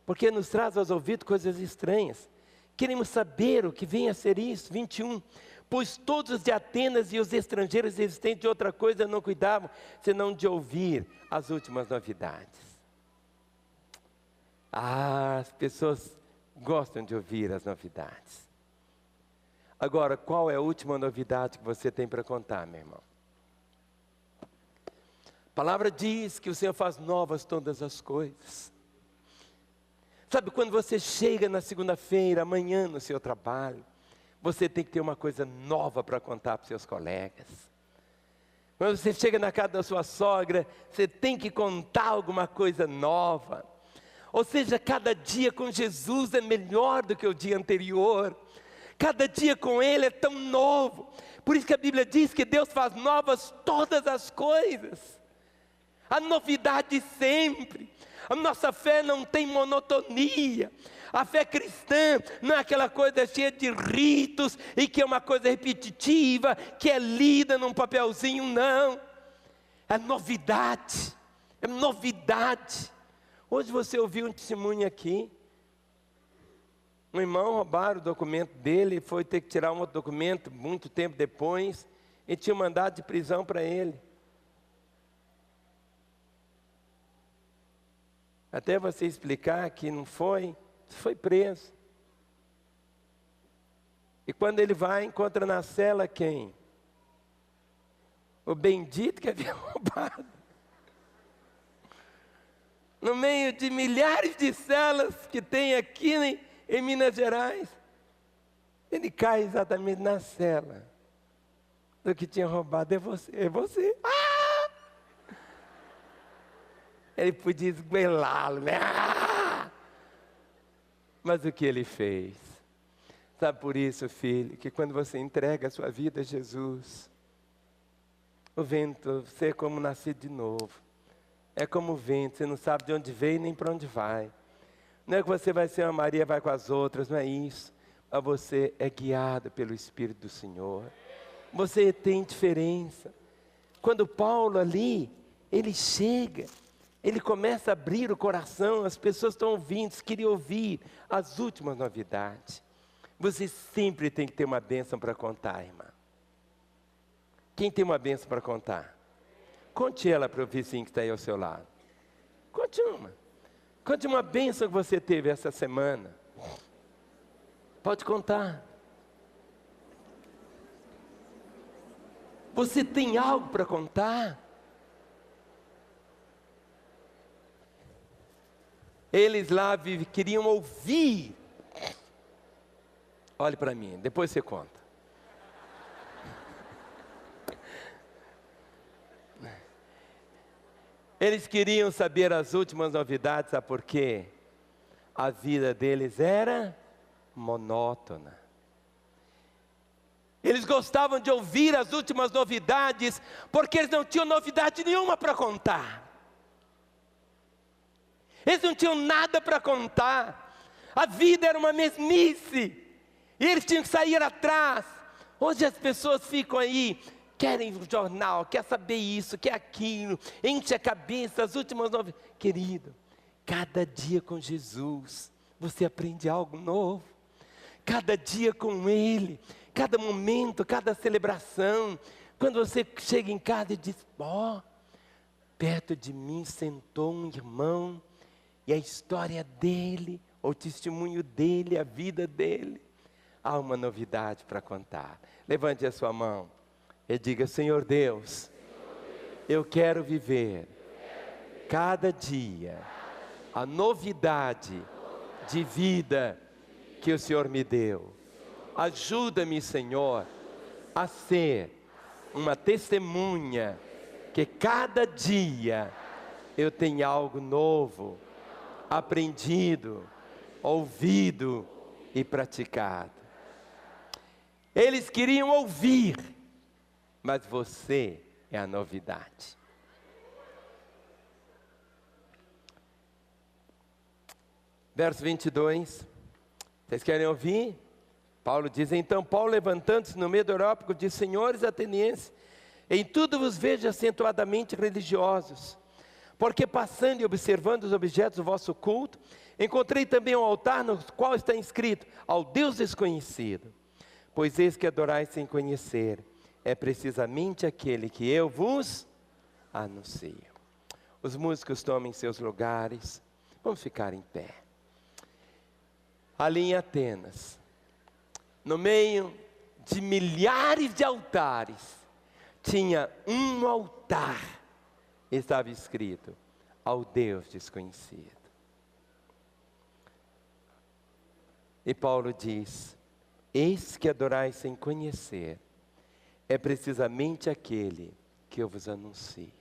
porque nos traz aos ouvidos coisas estranhas, queremos saber o que vem a ser isso. 21, pois todos os de Atenas e os estrangeiros existentes de outra coisa não cuidavam, senão de ouvir as últimas novidades. As pessoas gostam de ouvir as novidades. Agora, qual é a última novidade que você tem para contar, meu irmão? A palavra diz que o Senhor faz novas todas as coisas. Sabe, quando você chega na segunda-feira, amanhã no seu trabalho, você tem que ter uma coisa nova para contar para os seus colegas. Quando você chega na casa da sua sogra, você tem que contar alguma coisa nova. Ou seja, cada dia com Jesus é melhor do que o dia anterior. Cada dia com Ele é tão novo. Por isso que a Bíblia diz que Deus faz novas todas as coisas. A novidade sempre. A nossa fé não tem monotonia. A fé cristã não é aquela coisa cheia de ritos e que é uma coisa repetitiva, que é lida num papelzinho, não. É novidade. É novidade. Hoje você ouviu um testemunho aqui. Um irmão roubaram o documento dele, foi ter que tirar um outro documento muito tempo depois, e tinha um mandado de prisão para ele. Até você explicar que não foi preso. E quando ele vai, encontra na cela quem? O bendito que havia roubado. No meio de milhares de celas que tem aqui em Minas Gerais, ele cai exatamente na cela do que tinha roubado. É você. Ah! Ele podia esguelá-lo, né? Ah! Mas o que ele fez? Sabe por isso, filho, que quando você entrega a sua vida a Jesus, o vento, você é como nascido de novo. É como o vento, você não sabe de onde veio nem para onde vai. Não é que você vai ser uma Maria, vai com as outras, não é isso. Mas você é guiado pelo Espírito do Senhor. Você tem diferença. Quando Paulo ali, ele chega, ele começa a abrir o coração, as pessoas estão ouvindo, queriam ouvir as últimas novidades. Você sempre tem que ter uma bênção para contar, irmã. Quem tem uma bênção para contar? Conte ela para o vizinho que está aí ao seu lado. Conte uma. Conte uma bênção que você teve essa semana. Pode contar. Você tem algo para contar? Eles lá queriam ouvir. Olhe para mim, depois você conta. Eles queriam saber as últimas novidades, sabe por quê? A vida deles era monótona. Eles gostavam de ouvir as últimas novidades, porque eles não tinham novidade nenhuma para contar. Eles não tinham nada para contar. A vida era uma mesmice. E eles tinham que sair atrás. Hoje as pessoas ficam aí, querem o jornal, quer saber isso, quer aquilo, enche a cabeça, as últimas novidades. Querido, cada dia com Jesus, você aprende algo novo. Cada dia com Ele, cada momento, cada celebração. Quando você chega em casa e diz, perto de mim sentou um irmão, e a história dele, o testemunho dele, a vida dele, há uma novidade para contar. Levante a sua mão e diga, Senhor Deus, eu quero viver cada dia a novidade de vida que o Senhor me deu. Ajuda-me, Senhor, a ser uma testemunha que cada dia eu tenha algo novo, aprendido, ouvido e praticado. Eles queriam ouvir, mas você é a novidade. Verso 22, vocês querem ouvir? Paulo diz, então Paulo levantando-se no meio do Areópago disse, senhores atenienses, em tudo vos vejo acentuadamente religiosos, porque passando e observando os objetos do vosso culto, encontrei também um altar no qual está inscrito, ao Deus desconhecido. Pois eis que adorais sem conhecer, é precisamente aquele que eu vos anuncio. Os músicos tomem seus lugares, vamos ficar em pé. Ali em Atenas, no meio de milhares de altares, tinha um altar, estava escrito, ao Deus desconhecido. E Paulo diz, eis que adorais sem conhecer, é precisamente aquele que eu vos anuncio.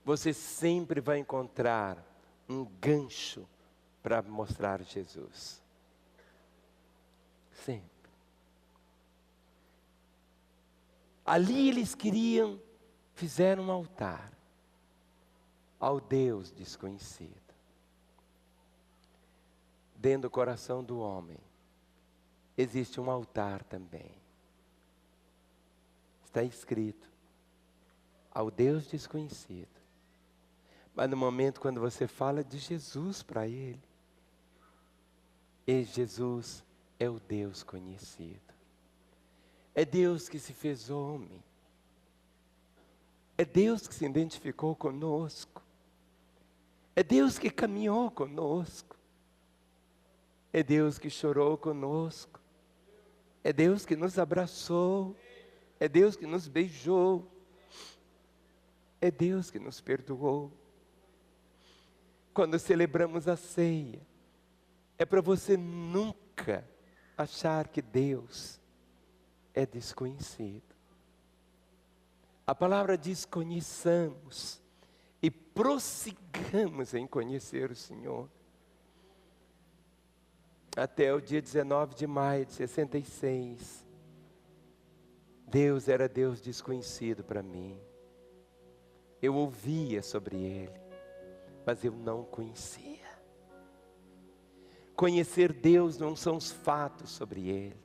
Você sempre vai encontrar um gancho para mostrar Jesus. Sempre. Ali eles fizeram um altar ao Deus desconhecido. Dentro do coração do homem existe um altar também. Está escrito, ao Deus desconhecido. Mas no momento quando você fala de Jesus para ele, e Jesus é o Deus conhecido. É Deus que se fez homem. É Deus que se identificou conosco. É Deus que caminhou conosco. É Deus que chorou conosco. É Deus que nos abraçou. É Deus que nos beijou. É Deus que nos perdoou. Quando celebramos a ceia, é para você nunca achar que Deus é desconhecido. A palavra diz, conheçamos e prossigamos em conhecer o Senhor. Até o dia 19 de maio de 66, Deus era Deus desconhecido para mim. Eu ouvia sobre Ele, mas eu não o conhecia. Conhecer Deus não são os fatos sobre Ele,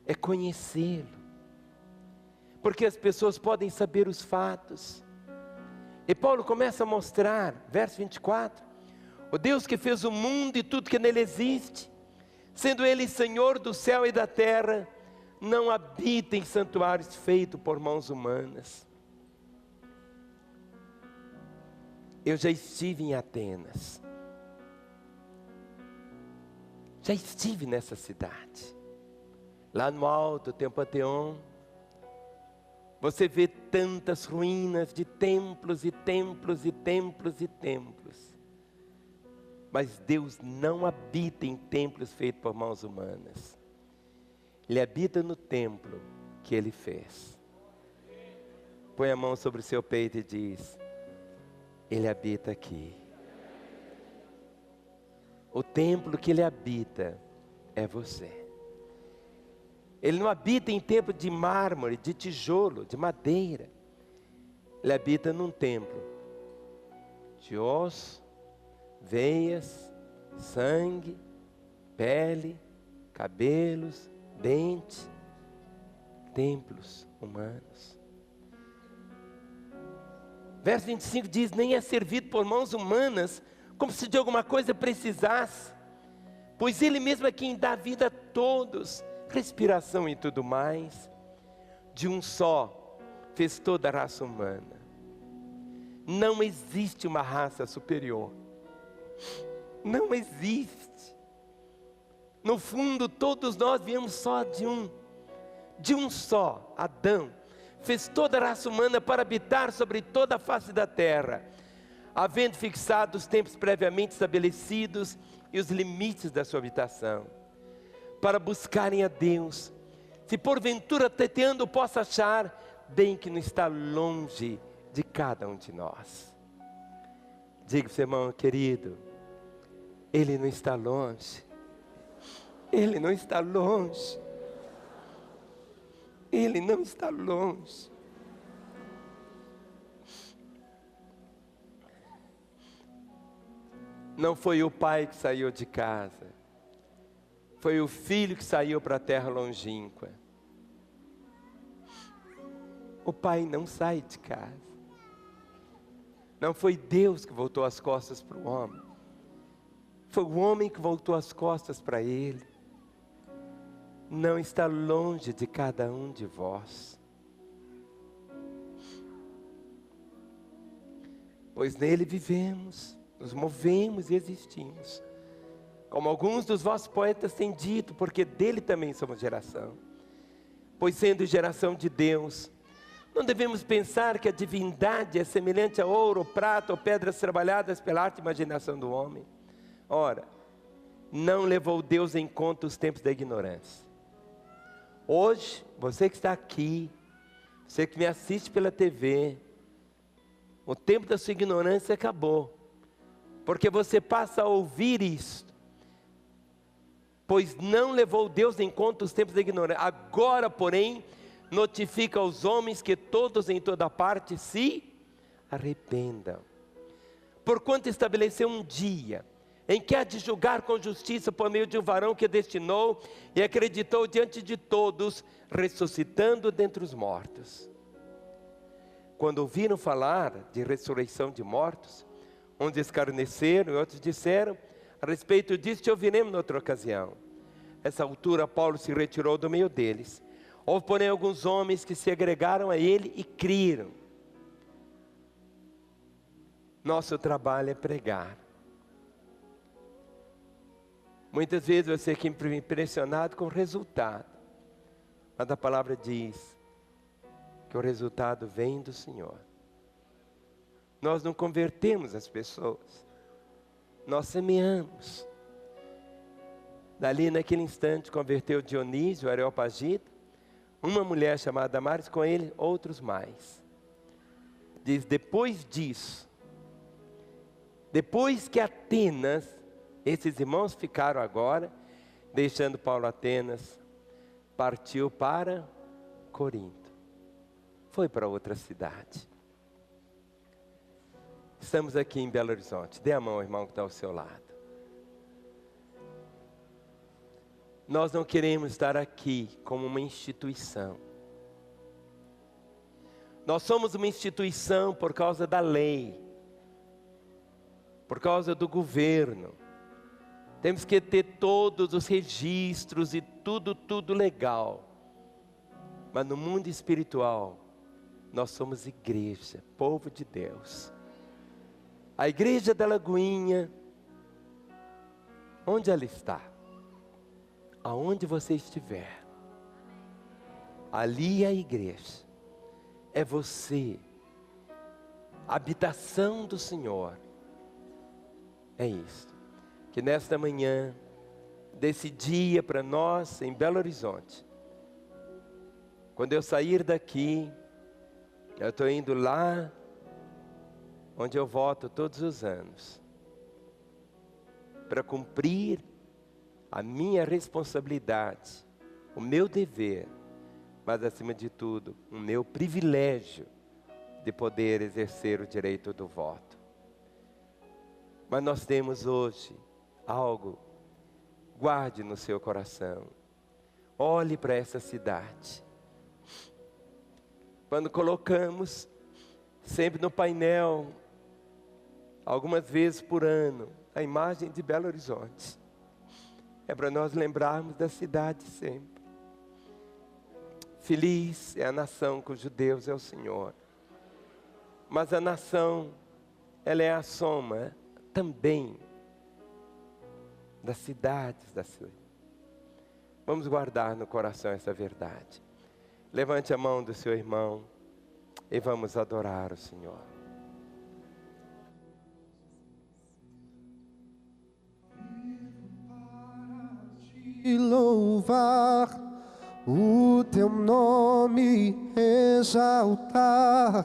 é conhecê-lo. Porque as pessoas podem saber os fatos. E Paulo começa a mostrar, verso 24, o Deus que fez o mundo e tudo que nele existe, sendo Ele Senhor do céu e da terra, não habita em santuários feitos por mãos humanas. Eu já estive em Atenas. Já estive nessa cidade. Lá no alto tem o Panteão. Você vê tantas ruínas de templos e templos e templos e templos. Mas Deus não habita em templos feitos por mãos humanas. Ele habita no templo que Ele fez. Põe a mão sobre o seu peito e diz: Ele habita aqui. O templo que Ele habita é você. Ele não habita em templo de mármore, de tijolo, de madeira. Ele habita num templo de osso, veias, sangue, pele, cabelos, dente, templos humanos. Verso 25 diz: nem é servido por mãos humanas, como se de alguma coisa precisasse, pois Ele mesmo é quem dá vida a todos, respiração e tudo mais. De um só fez toda a raça humana. Não existe uma raça superior. Não existe. No fundo, todos nós viemos só de um só, Adão. Fez toda a raça humana para habitar sobre toda a face da terra, havendo fixado os tempos previamente estabelecidos e os limites da sua habitação, para buscarem a Deus. Se porventura tateando possa achar, bem que não está longe de cada um de nós. Diga para o seu irmão querido: Ele não está longe. Ele não está longe. Ele não está longe. Não foi o pai que saiu de casa. Foi o filho que saiu para a terra longínqua. O pai não sai de casa. Não foi Deus que voltou as costas para o homem. Foi o homem que voltou as costas para ele. Não está longe de cada um de vós. Pois nele vivemos, nos movemos e existimos. Como alguns dos vossos poetas têm dito, porque dele também somos geração. Pois sendo geração de Deus, não devemos pensar que a divindade é semelhante a ouro, prata ou pedras trabalhadas pela arte e imaginação do homem. Ora, não levou Deus em conta os tempos da ignorância. Hoje, você que está aqui, você que me assiste pela TV, o tempo da sua ignorância acabou. Porque você passa a ouvir isto. Pois não levou Deus em conta os tempos da ignorância. Agora, porém, notifica aos homens que todos em toda parte se arrependam. Porquanto estabeleceu um dia em que há de julgar com justiça por meio de um varão que destinou e acreditou diante de todos, ressuscitando dentre os mortos. Quando ouviram falar de ressurreição de mortos, uns escarneceram e outros disseram: a respeito disso te ouviremos noutra ocasião. Essa altura Paulo se retirou do meio deles. Houve, porém, alguns homens que se agregaram a ele e criam. Nosso trabalho é pregar. Muitas vezes você fica impressionado com o resultado. Mas a palavra diz que o resultado vem do Senhor. Nós não convertemos as pessoas. Nós semeamos. Dali naquele instante converteu Dionísio, o Areopagita, uma mulher chamada Damaris, com ele outros mais. Diz: depois disso, depois que Atenas, esses irmãos ficaram agora, deixando Paulo Atenas, partiu para Corinto. Foi para outra cidade. Estamos aqui em Belo Horizonte. Dê a mão ao irmão que está ao seu lado. Nós não queremos estar aqui como uma instituição. Nós somos uma instituição por causa da lei, por causa do governo. Temos que ter todos os registros e tudo legal. Mas no mundo espiritual, nós somos igreja, povo de Deus. A igreja da Lagoinha, onde ela está? Aonde você estiver, ali é a igreja, é você, a habitação do Senhor. É isso, que nesta manhã, desse dia para nós em Belo Horizonte, quando eu sair daqui, eu estou indo lá onde eu voto todos os anos, para cumprir a minha responsabilidade, o meu dever, mas acima de tudo, o meu privilégio de poder exercer o direito do voto. Mas nós temos hoje algo, guarde no seu coração, olhe para essa cidade. Quando colocamos sempre no painel, algumas vezes por ano, a imagem de Belo Horizonte, é para nós lembrarmos da cidade sempre. Feliz é a nação cujo Deus é o Senhor. Mas a nação, ela é a soma também das cidades da sua. Vamos guardar no coração essa verdade. Levante a mão do seu irmão e vamos adorar o Senhor. E louvar o teu nome, exaltar,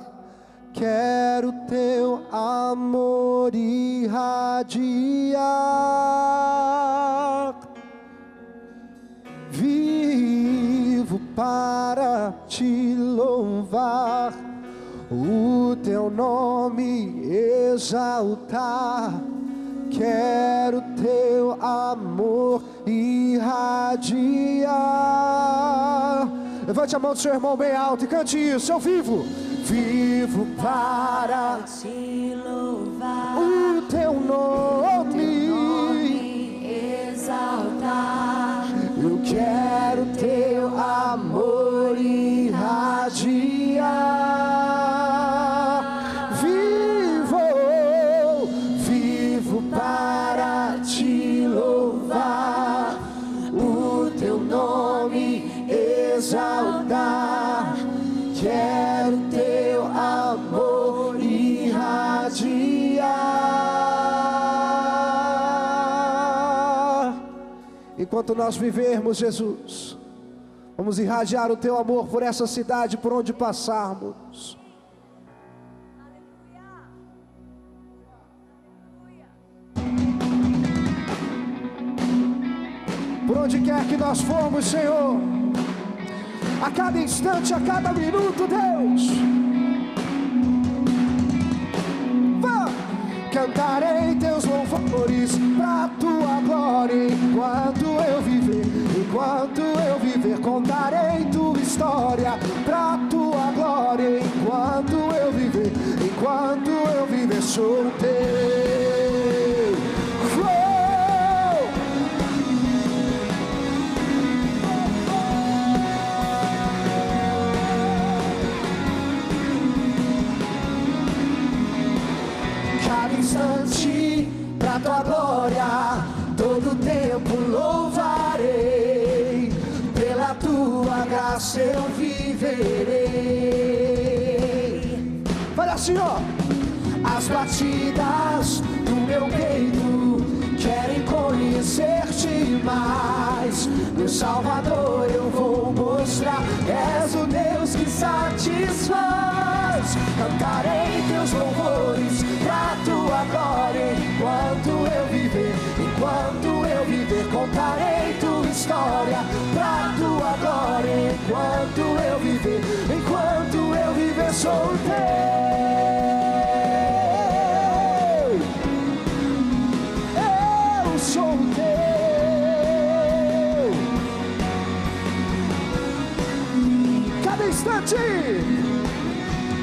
quero teu amor irradiar. Vivo para te louvar, o teu nome exaltar, quero teu amor irradiar. Levante a mão do seu irmão bem alto e cante isso. Eu vivo, vivo para te louvar, o teu nome exaltar. Eu quero teu amor irradiar. Vivo para te louvar, o teu nome exaltar. Quero teu amor irradiar. Enquanto nós vivermos, Jesus, vamos irradiar o teu amor por essa cidade, por onde passarmos. Por onde quer que nós formos, Senhor, a cada instante, a cada minuto, Deus, cantarei teus louvores pra tua glória. Enquanto eu viver, contarei tua história pra tua glória. Enquanto eu viver, sou teu. Instante pra tua glória, todo tempo louvarei, pela tua graça eu viverei. Fala assim, ó. As batidas do meu peito querem conhecer-te mais. Meu Salvador, eu vou mostrar, és o Deus que satisfaz. Cantarei teus louvores pra tua glória. Enquanto eu viver, contarei tua história pra tua glória. Enquanto eu viver, sou teu. Eu sou teu.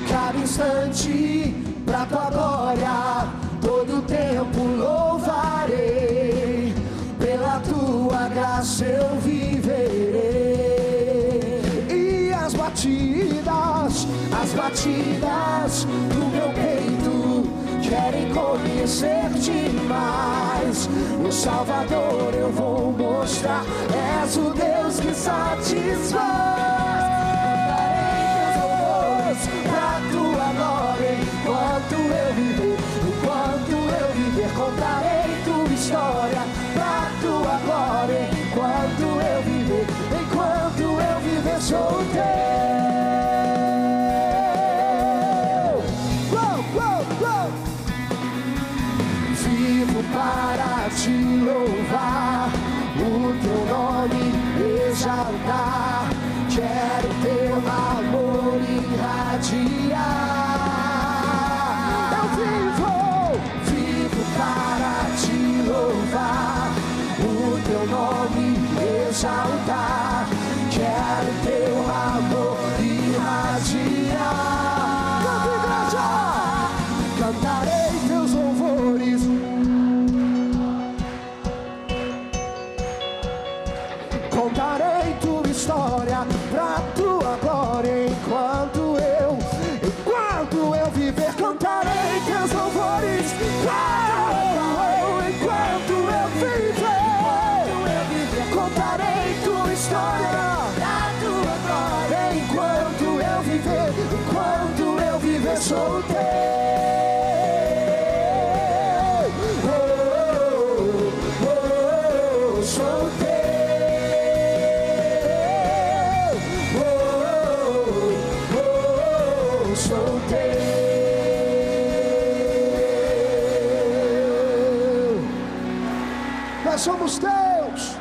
Cada instante pra tua glória, todo tempo louvarei, pela tua graça eu viverei. E as batidas do meu peito querem conhecer-te mais. Meu Salvador, eu vou mostrar, és o Deus que satisfaz. Pra tua glória, enquanto eu viver, contarei tua história. Pra tua glória, enquanto eu viver, sou teu. Vivo para te louvar, o teu nome exaltar. Quero teu amor irradiar. Eu vivo para te louvar, o teu nome exaltar. Quero teu amor irradiar. Canta, igreja! Cantarei teus louvores, contarei tua história. Pra tua glória, enquanto eu viver, cantarei teus louvores. Enquanto eu viver, contarei tua história. Pra tua glória, enquanto eu viver, sou teu. Sou teu. Sou teu. Nós somos teus.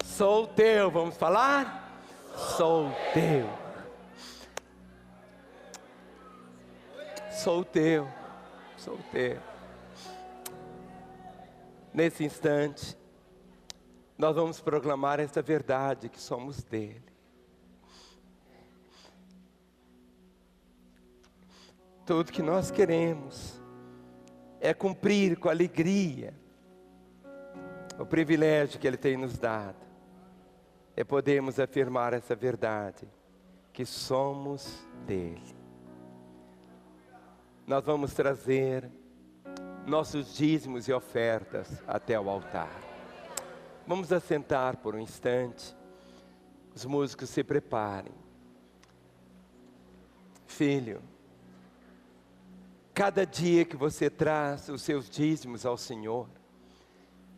Sou teu, vamos falar? Sou teu. Sou teu. Sou teu. Nesse instante, nós vamos proclamar esta verdade, que somos dele. Tudo que nós queremos é cumprir com alegria o privilégio que ele tem nos dado. É podermos afirmar essa verdade, que somos dele. Nós vamos trazer nossos dízimos e ofertas até o altar. Vamos assentar por um instante. Os músicos se preparem. Filho, cada dia que você traz os seus dízimos ao Senhor,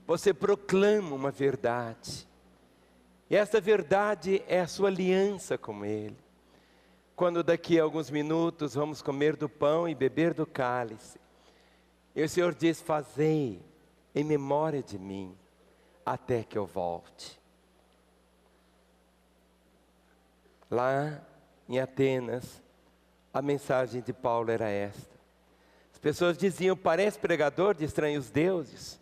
você proclama uma verdade. E essa verdade é a sua aliança com Ele. Quando daqui a alguns minutos vamos comer do pão e beber do cálice, e o Senhor diz: fazei em memória de mim, até que eu volte. Lá em Atenas, a mensagem de Paulo era esta. As pessoas diziam: parece pregador de estranhos deuses,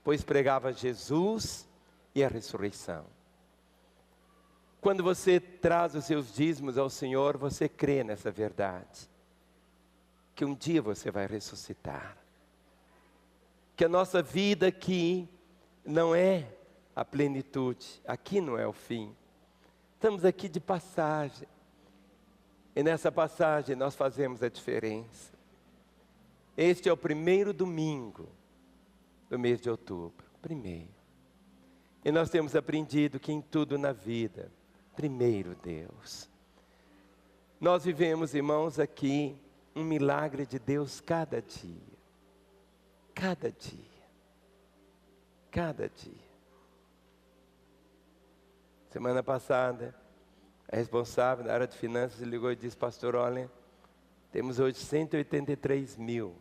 pois pregava Jesus e a ressurreição. Quando você traz os seus dízimos ao Senhor, você crê nessa verdade, que um dia você vai ressuscitar, que a nossa vida aqui não é a plenitude, aqui não é o fim. Estamos aqui de passagem, e nessa passagem nós fazemos a diferença. Este é o primeiro domingo do mês de outubro, primeiro. E nós temos aprendido que em tudo na vida, primeiro Deus. Nós vivemos, irmãos, aqui um milagre de Deus cada dia. Cada dia. Cada dia. Semana passada, a responsável da área de finanças ligou e disse: pastor, olha, temos hoje 183 mil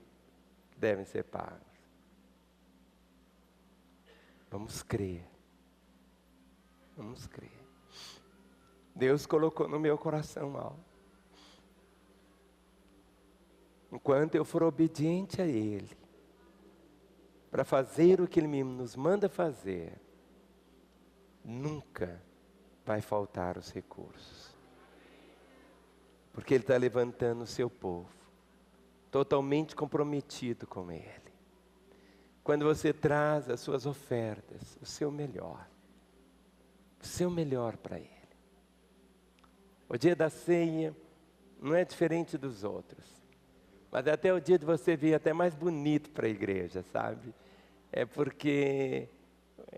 que devem ser pagos. Vamos crer. Vamos crer. Deus colocou no meu coração algo. Enquanto eu for obediente a Ele, para fazer o que Ele nos manda fazer, nunca vai faltar os recursos. Porque Ele está levantando o seu povo, totalmente comprometido com Ele. Quando você traz as suas ofertas, o seu melhor para Ele, O dia da ceia não é diferente dos outros. Mas é até o dia de você vir até mais bonito para a igreja, sabe? É porque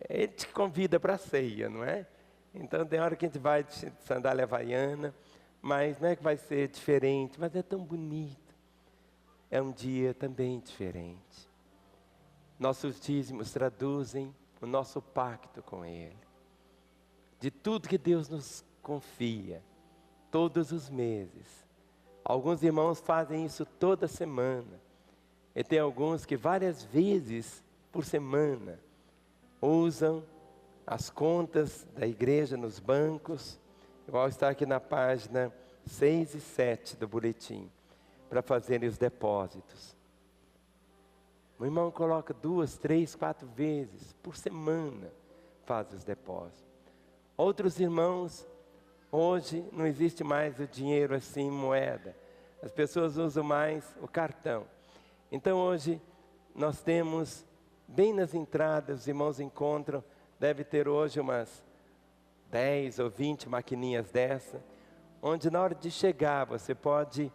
ele te convida para a ceia, não é? Então tem hora que a gente vai de sandália havaiana, mas não é que vai ser diferente, mas é tão bonito. É um dia também diferente. Nossos dízimos traduzem o nosso pacto com Ele. De tudo que Deus nos confia, todos os meses. Alguns irmãos fazem isso toda semana. E tem alguns que várias vezes por semana usam as contas da igreja nos bancos, igual está aqui na página 6 e 7 do boletim, para fazerem os depósitos. O irmão coloca 2, 3, 4 vezes por semana, faz os depósitos. Outros irmãos, hoje não existe mais o dinheiro assim em moeda. As pessoas usam mais o cartão. Então hoje nós temos, bem nas entradas, os irmãos encontram, deve ter hoje umas 10 ou 20 maquininhas dessa, onde na hora de chegar você pode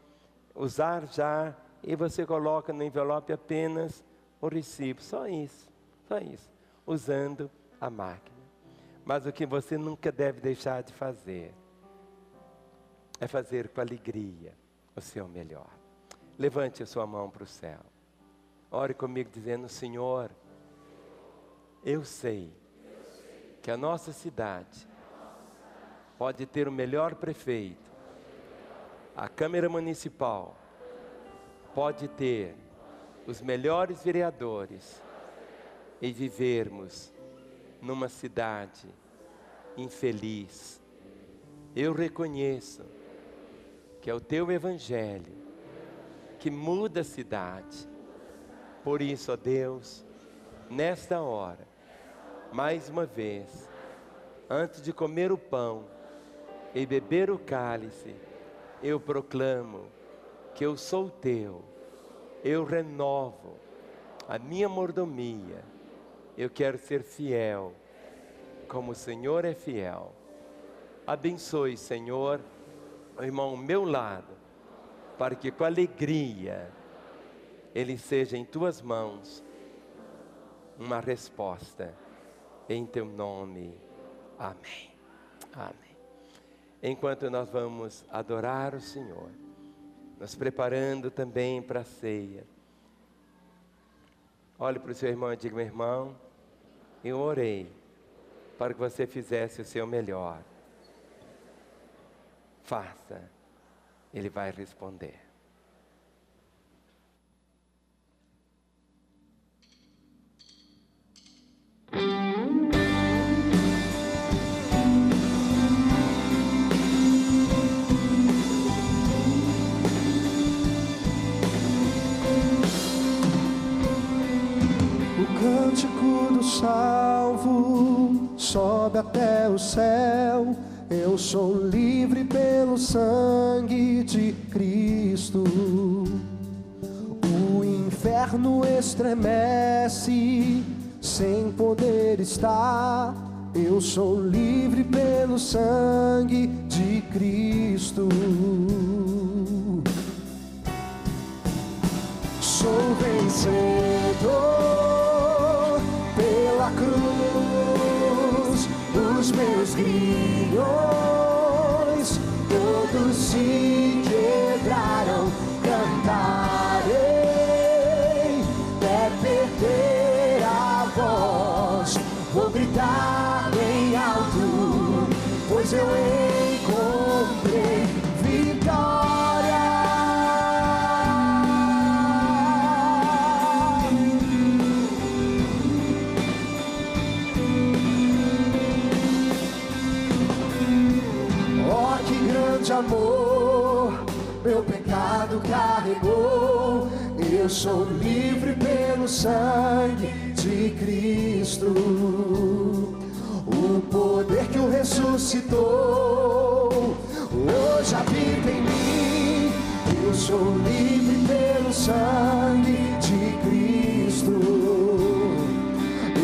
usar já e você coloca no envelope apenas o recibo, só isso, usando a máquina. Mas o que você nunca deve deixar de fazer é fazer com alegria o seu melhor. Levante a sua mão para o céu. Ore comigo dizendo: Senhor, eu sei que a nossa cidade pode ter o melhor prefeito, a Câmara Municipal pode ter os melhores vereadores e vivermos numa cidade infeliz. Eu reconheço que é o Teu Evangelho que muda a cidade. Por isso, ó Deus, nesta hora, mais uma vez, antes de comer o pão e beber o cálice, eu proclamo que eu sou Teu. Eu renovo a minha mordomia. Eu quero ser fiel, como o Senhor é fiel. Abençoe, Senhor, o irmão ao meu lado, para que com alegria ele seja em Tuas mãos uma resposta. Em Teu nome. Amém. Amém. Enquanto nós vamos adorar o Senhor, nos preparando também para a ceia, olhe para o seu irmão e diga: meu irmão, eu orei para que você fizesse o seu melhor. Faça, Ele vai responder. O cântico do salvo sobe até o céu. Eu sou livre pelo sangue de Cristo. O inferno estremece sem poder estar. Eu sou livre pelo sangue de Cristo. Sou vencedor pela cruz. Os meus grilhões todos se quebraram. Cantarei até perder a voz. Vou gritar bem alto, pois eu encontrei vitória. Oh, que grande amor meu pecado carregou. Eu sou livre pelo sangue de Cristo. O poder que o ressuscitou hoje habita em mim. Eu sou livre pelo sangue de Cristo.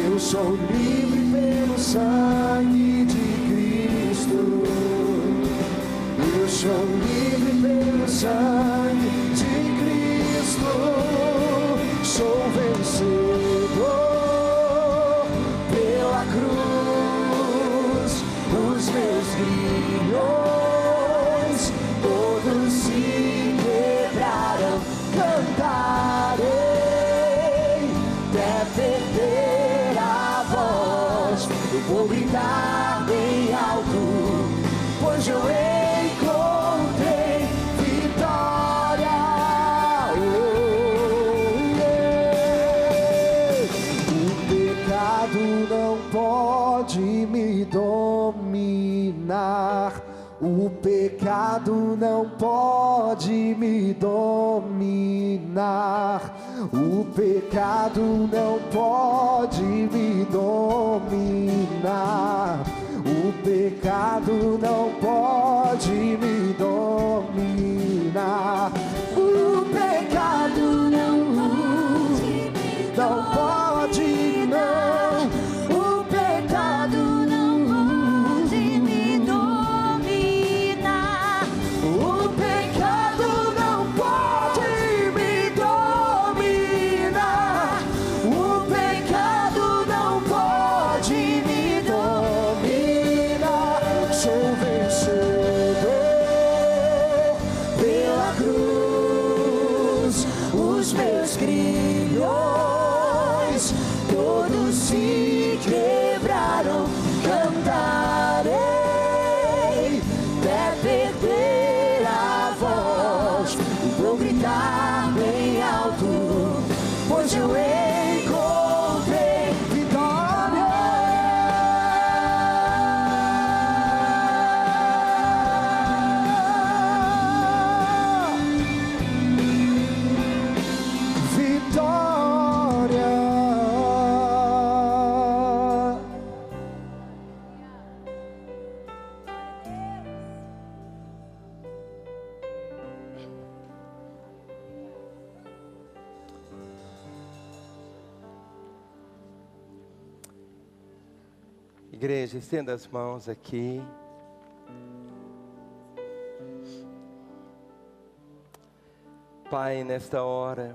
Eu sou livre pelo sangue de Cristo. Eu Sou livre pelo sangue de Cristo, sou vencedor pela cruz. Os meus grilhões todos se quebraram. Cantarei até perder a voz. Eu vou gritar bem alto, pois eu encontrei vitória. O pecado não pode me dominar. O pecado não pode me dominar. O pecado não pode me dominar. O pecado não pode me dominar. O pecado não pode, não. O pecado não pode me dominar. O pecado não pode me dominar. O pecado não pode me dominar. Sou vencedor pela cruz. Os meus grilhões todos se quebraram. Cantarei até perder a voz. Vou gritar bem alto, pois eu encontrei vitória. Vitória. Igreja, estenda as mãos aqui. Pai, nesta hora,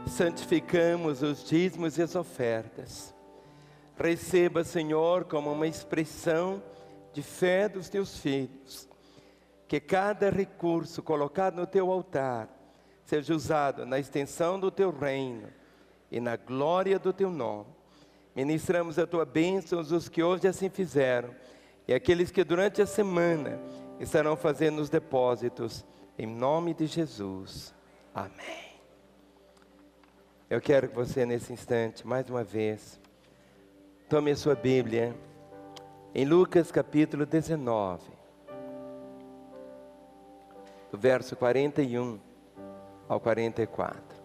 santificamos os dízimos e as ofertas. Receba, Senhor, como uma expressão de fé dos teus filhos, que cada recurso colocado no teu altar seja usado na extensão do teu reino e na glória do teu nome. Ministramos a tua bênção os que hoje assim fizeram e aqueles que durante a semana estarão fazendo os depósitos, em nome de Jesus. Amém. Eu quero que você nesse instante, mais uma vez, tome a sua Bíblia em Lucas capítulo 19, do verso 41 ao 44.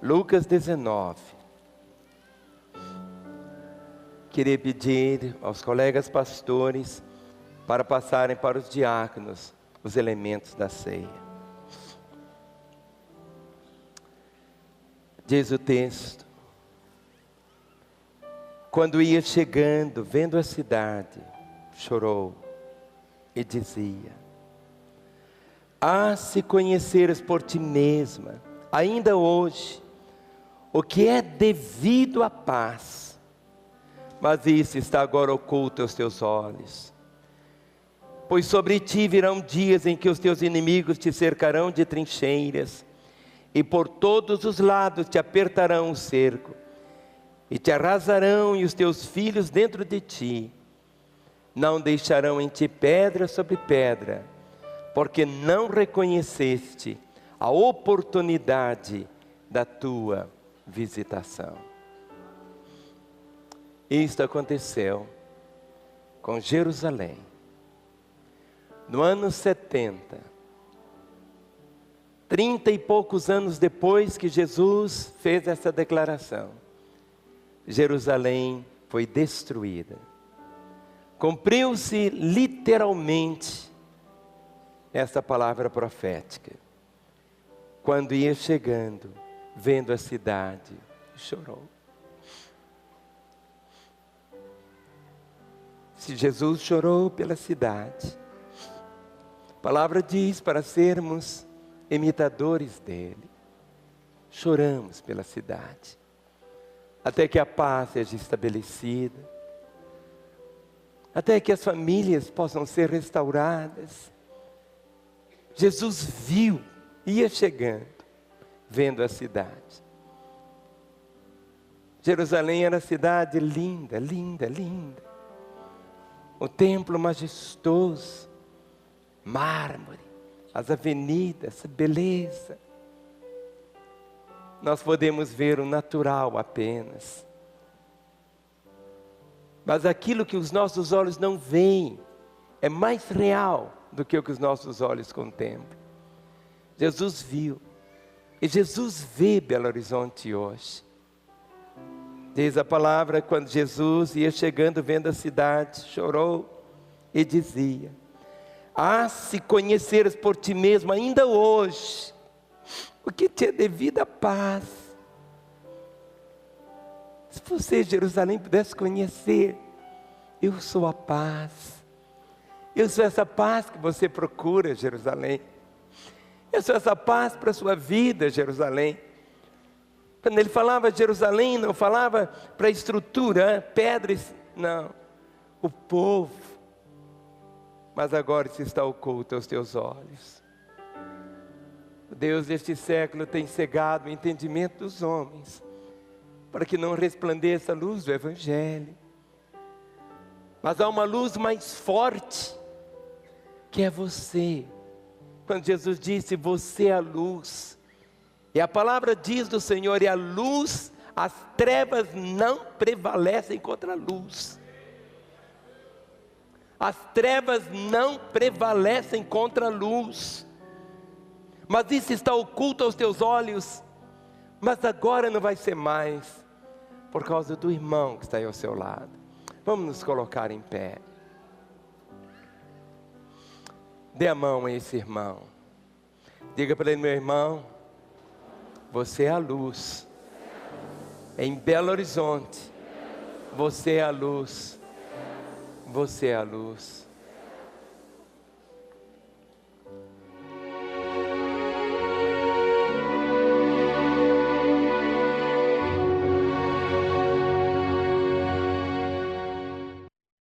Lucas 19. Queria pedir aos colegas pastores para passarem para os diáconos os elementos da ceia. Diz o texto: quando ia chegando, vendo a cidade, chorou e dizia: se conheceres por ti mesma, ainda hoje, o que é devido à paz, mas isso está agora oculto aos teus olhos. Pois sobre ti virão dias em que os teus inimigos te cercarão de trincheiras, e por todos os lados te apertarão o cerco, e te arrasarão e os teus filhos dentro de ti. Não deixarão em ti pedra sobre pedra, porque não reconheceste a oportunidade da tua visitação. Isto aconteceu com Jerusalém no ano 70, 30 e poucos anos depois que Jesus fez essa declaração. Jerusalém foi destruída. Cumpriu-se literalmente essa palavra profética. Quando ia chegando, vendo a cidade, chorou. Se Jesus chorou pela cidade, a palavra diz para sermos imitadores dele. Choramos pela cidade, até que a paz seja estabelecida, até que as famílias possam ser restauradas. Jesus viu, ia chegando, vendo a cidade. Jerusalém era cidade linda, linda, linda. O templo majestoso, mármore, as avenidas, beleza. Nós podemos ver o natural apenas. Mas aquilo que os nossos olhos não veem é mais real do que o que os nossos olhos contemplam. Jesus viu. E Jesus vê Belo Horizonte hoje. Diz a palavra, quando Jesus ia chegando, vendo a cidade, chorou e dizia: ah, se conheceres por ti mesmo ainda hoje, o que te é devido a paz. Se você, Jerusalém, pudesse conhecer, eu sou a paz. Eu sou essa paz que você procura, Jerusalém. Eu sou essa paz para a sua vida, Jerusalém. Quando ele falava Jerusalém, não falava para a estrutura, pedras, não. O povo. Mas agora isso está oculto aos teus olhos. O Deus deste século tem cegado o entendimento dos homens, para que não resplandeça a luz do Evangelho. Mas há uma luz mais forte, que é você. Quando Jesus disse, você é a luz. E a palavra diz do Senhor, e a luz, as trevas não prevalecem contra a luz. As trevas não prevalecem contra a luz. Mas isso está oculto aos teus olhos. Mas agora não vai ser mais, por causa do irmão que está aí ao seu lado. Vamos nos colocar em pé. Dê a mão a esse irmão. Diga para ele, meu irmão, você é a luz. Em Belo Horizonte, você é a luz. Você é a luz.